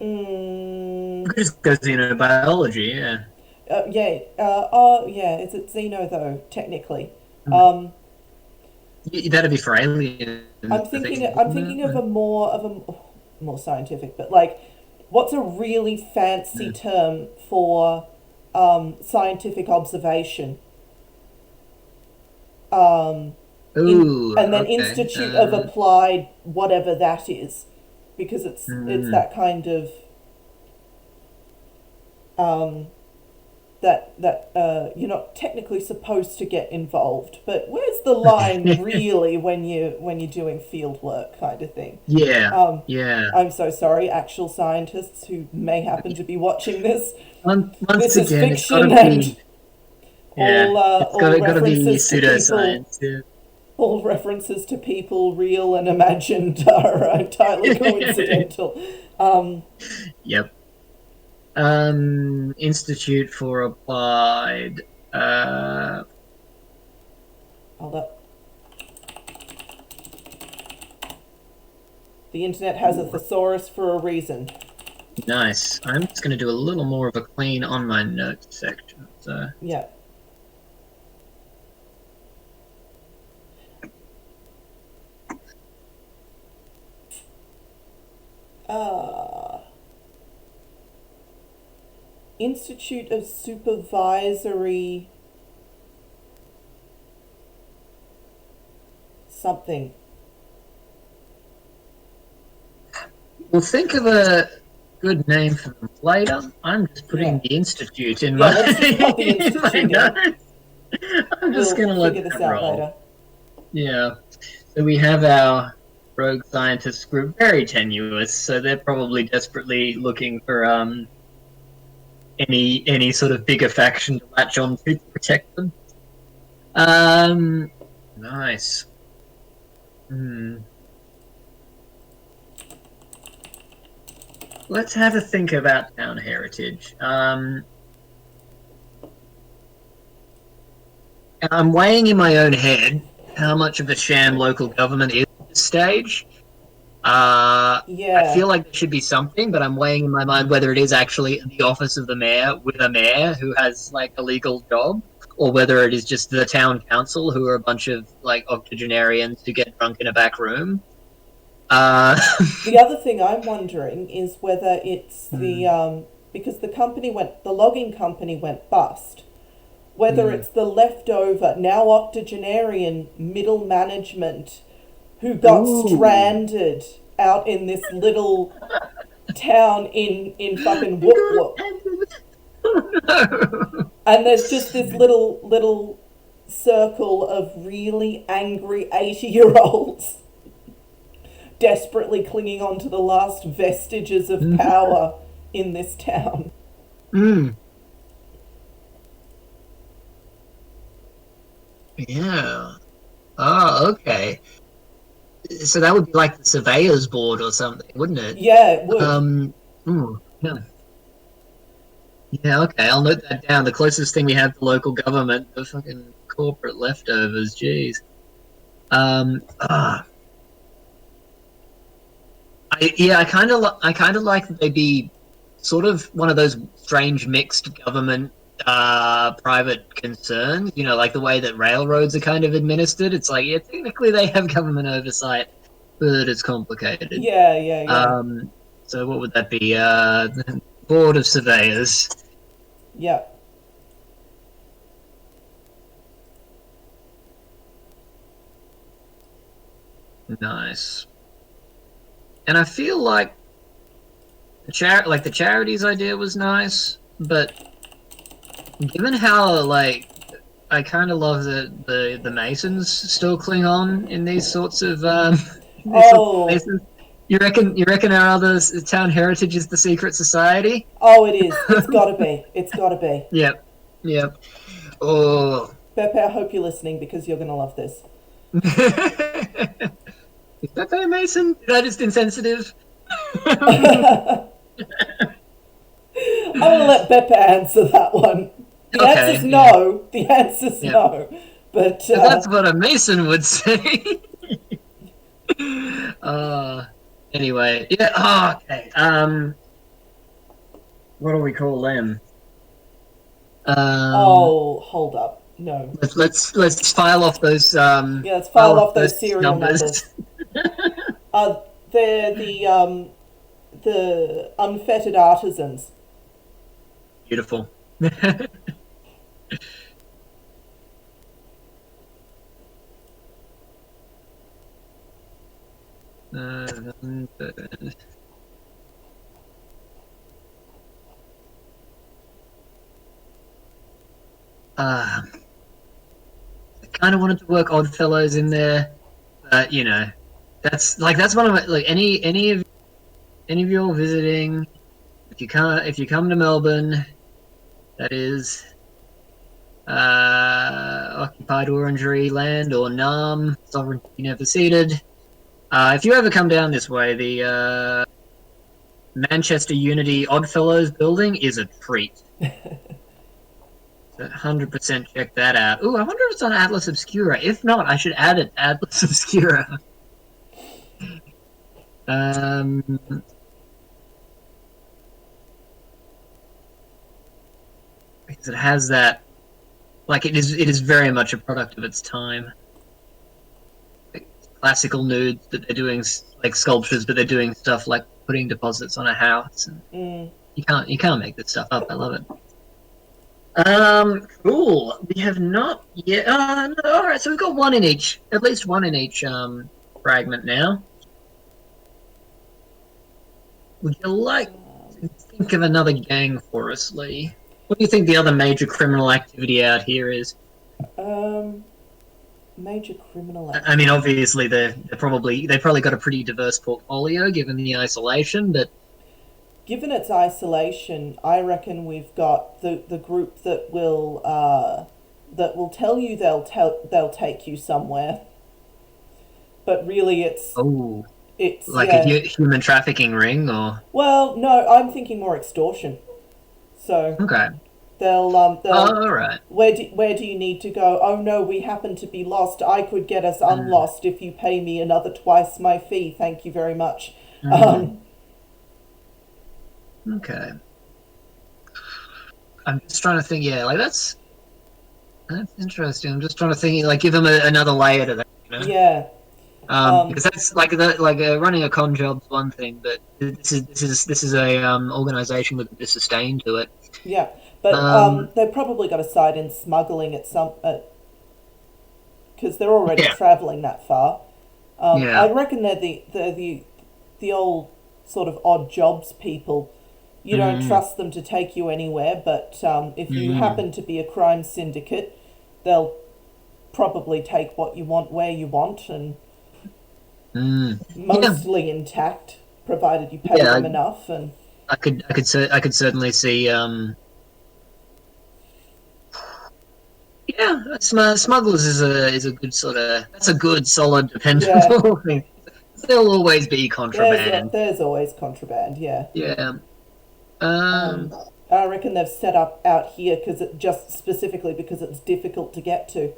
Mm, Just goes into biology. Yeah. yeah. Oh, yeah. Is it Xeno though? Technically. Mm. Um, That'd be for aliens, I'm I think, thinking. I'm wouldn't thinking of it? more scientific, but like, what's a really fancy Mm. term for scientific observation? Um, Ooh, and then okay. Institute of Applied, whatever that is, because it's Mm. that kind of um, that you're not technically supposed to get involved, but where's the line really when you're doing field work kind of thing? Yeah, Um, yeah. I'm so sorry, actual scientists who may happen to be watching this. Once This is again, it's got to fiction, and be. Yeah, all got to be references to people, pseudoscience. Yeah. all references to people, real and imagined, are entirely coincidental. Um, Yep. Institute for Applied. Hold up. The internet has a Ooh, thesaurus for a reason. nice. I'm just going to do a little more of a clean on my notes section. So. Yeah. Uh, Institute of Supervisory something. We'll think of a good name for them later. I'm just putting Yeah. the institute in Yeah, my let's just pop the in my institute in. notes. I'm just We'll gonna let figure this that out roll. later. Yeah. So we have our rogue scientists group, very tenuous. So they're probably desperately looking for any sort of bigger faction to latch on to protect them. Nice. Hmm. Let's have a think about town heritage. I'm weighing in my own head how much of a sham local government is at this stage. I Yeah. feel like there should be something, but I'm weighing in my mind whether it is actually the office of the mayor with a mayor who has like a legal job, or whether it is just the town council who are a bunch of like octogenarians who get drunk in a back room. Uh, The other thing I'm wondering is whether it's because the logging company went bust. Whether it's the leftover, now octogenarian middle management who got Ooh. stranded out in this little town in fucking They whoop got whoop. ended. Oh no. And there's just this little circle of really angry 80-year-olds desperately clinging on to the last vestiges of power in this town. Mm. Yeah. Oh, okay. So that would be like the Surveyors Board or something, wouldn't it? Yeah, it would. Yeah. Yeah, okay. I'll note that down. The closest thing we have to local government, the fucking corporate leftovers. Jeez. Ah, I kind of like that they be sort of one of those strange mixed government private concerns. You know, like the way that railroads are kind of administered. It's like, yeah, technically they have government oversight, but it's complicated. Yeah, yeah, yeah. So what would that be? The Board of Surveyors. Yeah. Nice. And I feel like the charities idea was nice, but given how like I kind of love that the Masons still cling on in these sorts of these sorts of Oh, places. You reckon our other town heritage is the secret society? oh, it is. It's gotta be. It's gotta be. Yep, yep. Oh, Pepe, I hope you're listening because you're gonna love this. is that a Mason? Is that just insensitive? I'm gonna let Beppe answer that one. The answer's Okay, yeah. no. The answer's Yeah. no. But That's what a Mason would say. uh, anyway, yeah. Oh, okay. What do we call them? oh, hold up. No. Let's file off those Yeah, let's file off those those serial numbers. Uh, they're the unfettered artisans. Beautiful. Uh, I kind of wanted to work Oddfellows in there, but you know, that's one of my like any of you all visiting. If you come to Melbourne, that is occupied Orangery land or NAM, sovereignty never ceded. If you ever come down this way, the Manchester Unity Oddfellows building is a treat. 100% check that out. Ooh, I wonder if it's on Atlas Obscura. If not, I should add it to Atlas Obscura. Because it has that, like it is very much a product of its time. Like, classical nudes, but they're doing like sculptures, but they're doing stuff like putting deposits on a house. And you can't make this stuff up. I love it. Cool. We have not yet. No, all right. So we've got one in each, at least one in each fragment now. Would you like to think of another gang for us, Lee? What do you think the other major criminal activity out here is? Major criminal I activity. mean, obviously they've probably got a pretty diverse portfolio given the isolation, but Given its isolation, I reckon we've got the group that will tell you they'll take you somewhere, but really oh, it's like yeah. a human trafficking ring, or Well, no, I'm thinking more extortion. So okay. they'll Oh, all right. where do you need to go? Oh no, we happen to be lost. I could get us unlost if you pay me another twice my fee. Thank you very much. Okay. I'm just trying to think. Yeah, like that's interesting. I'm just trying to think. Like, give them another layer to that. You know? Yeah. Because that's like running a con job's one thing, but this is a organization with a bit of sustain to it. Yeah, but Um, they've probably got a side in smuggling at some because they're already yeah, travelling that far. I yeah. reckon they're the old sort of odd jobs people. You don't trust them to take you anywhere, but if you happen to be a crime syndicate, they'll probably take what you want where you want, and mostly intact, provided you pay them enough. And I could certainly see. Smugglers is a good sort of, that's a good solid dependable thing. There'll always be contraband. There's always contraband. Yeah. Yeah. I reckon they've set up out here specifically because it's difficult to get to.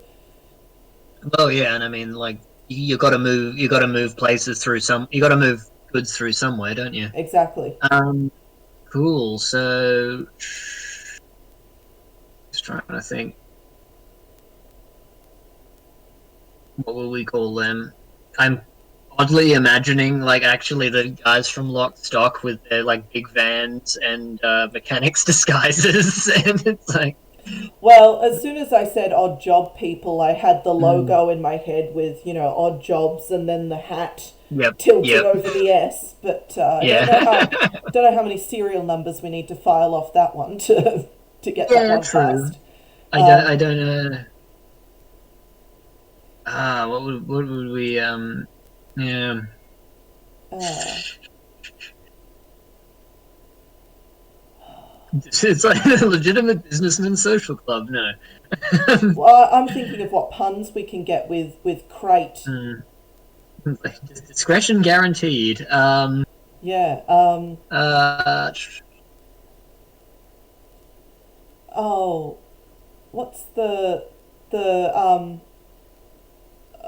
Well, yeah, and I mean, like, you got to move places through you got to move goods through somewhere, don't you? Exactly. Cool. So, just trying to think, what will we call them? I'm oddly imagining, like, actually the guys from Lock Stock with their, like, big vans and mechanics disguises, and it's like... Well, as soon as I said odd job people, I had the logo in my head with, odd jobs and then the hat tilted over the S, but I don't know how many serial numbers we need to file off that one to get that one passed. I don't know. What would we, yeah. It's like a legitimate businessman social club, no. Well, I'm thinking of what puns we can get with crate. Discretion guaranteed. What's the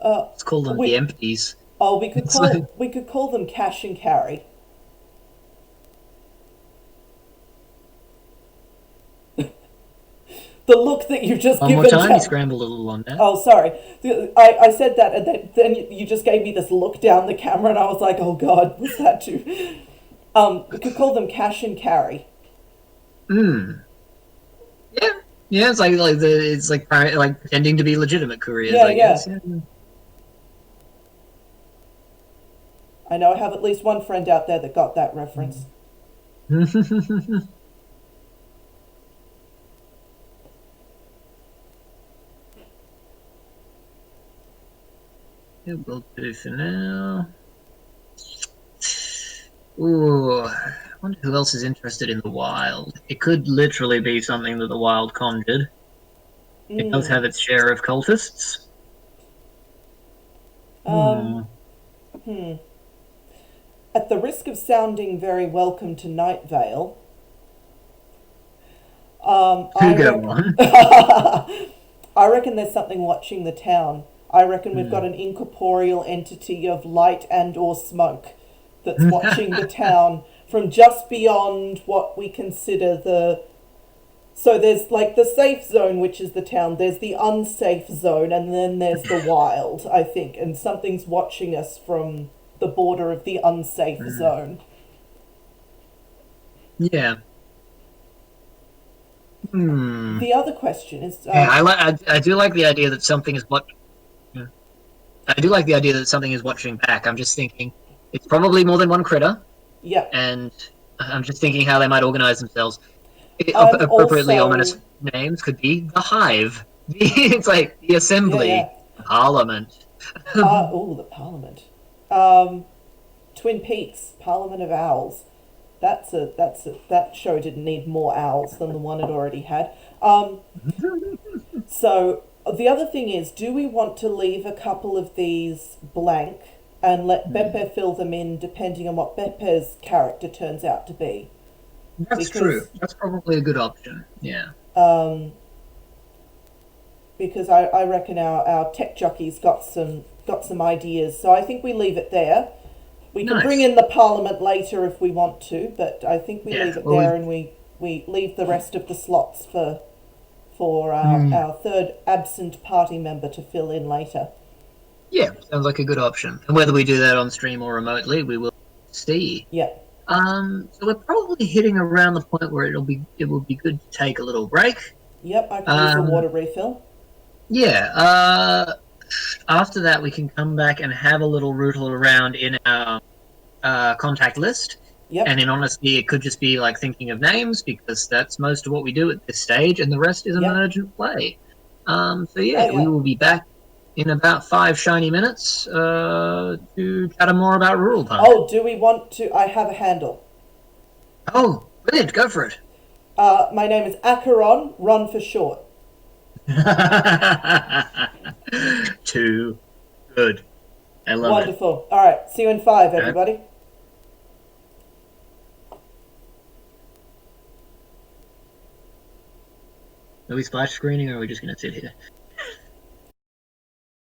let's call them the empties. Oh, we could call them cash and carry. The look that you've just given. One more time, you scrambled a little on that. Oh, sorry. I said that, and then you just gave me this look down the camera, and I was like, oh God, what's that too? We could call them cash and carry. Yeah, it's like pretending to be legitimate couriers. I guess. I know I have at least one friend out there that got that reference. It will do for now. Ooh, I wonder who else is interested in the wild. It could literally be something that the wild conjured. It does have its share of cultists. At the risk of sounding very welcome to Night Vale, I reckon there's something watching the town. I reckon we've got an incorporeal entity of light and or smoke that's watching the town from just beyond what we consider so there's like the safe zone, which is the town, there's the unsafe zone, and then there's the wild, I think, and something's watching us from the border of the unsafe zone. Yeah. The other question is... I do like the idea that something is watching. I do like the idea that something is watching back. I'm just thinking it's probably more than one critter. Yeah. And I'm just thinking how they might organize themselves. Appropriately ominous names could be the Hive. It's like the Assembly, Parliament. The Parliament. Twin Peaks, Parliament of Owls. That show didn't need more owls than the one it already had. So the other thing is, do we want to leave a couple of these blank and let Beppe fill them in depending on what Beppe's character turns out to be? That's true. That's probably a good option. Yeah. Because I reckon our tech jockey's got some ideas, so I think we leave it there. We can bring in the Parliament later if we want to, but I think we leave it there, and we leave the rest of the slots for our third absent party member to fill in later. Yeah, sounds like a good option. And whether we do that on stream or remotely, we will see. Yeah. So we're probably hitting around the point where it will be good to take a little break. Yep, I can use a water refill. Yeah. After that, we can come back and have a little rootle around in our contact list Yep. And in honesty, it could just be like thinking of names because that's most of what we do at this stage, and the rest is Yep. emergent play. So Oh yeah, we yeah. will be back in about 5 shiny minutes to chat more about Ruralpunk. Oh, do we want to? I have a handle. Oh, brilliant! Go for it. My name is Acheron, Ron for short. Too good. I love it. Wonderful. All right. See you in 5, everybody. Are we splash screening or are we just going to sit here?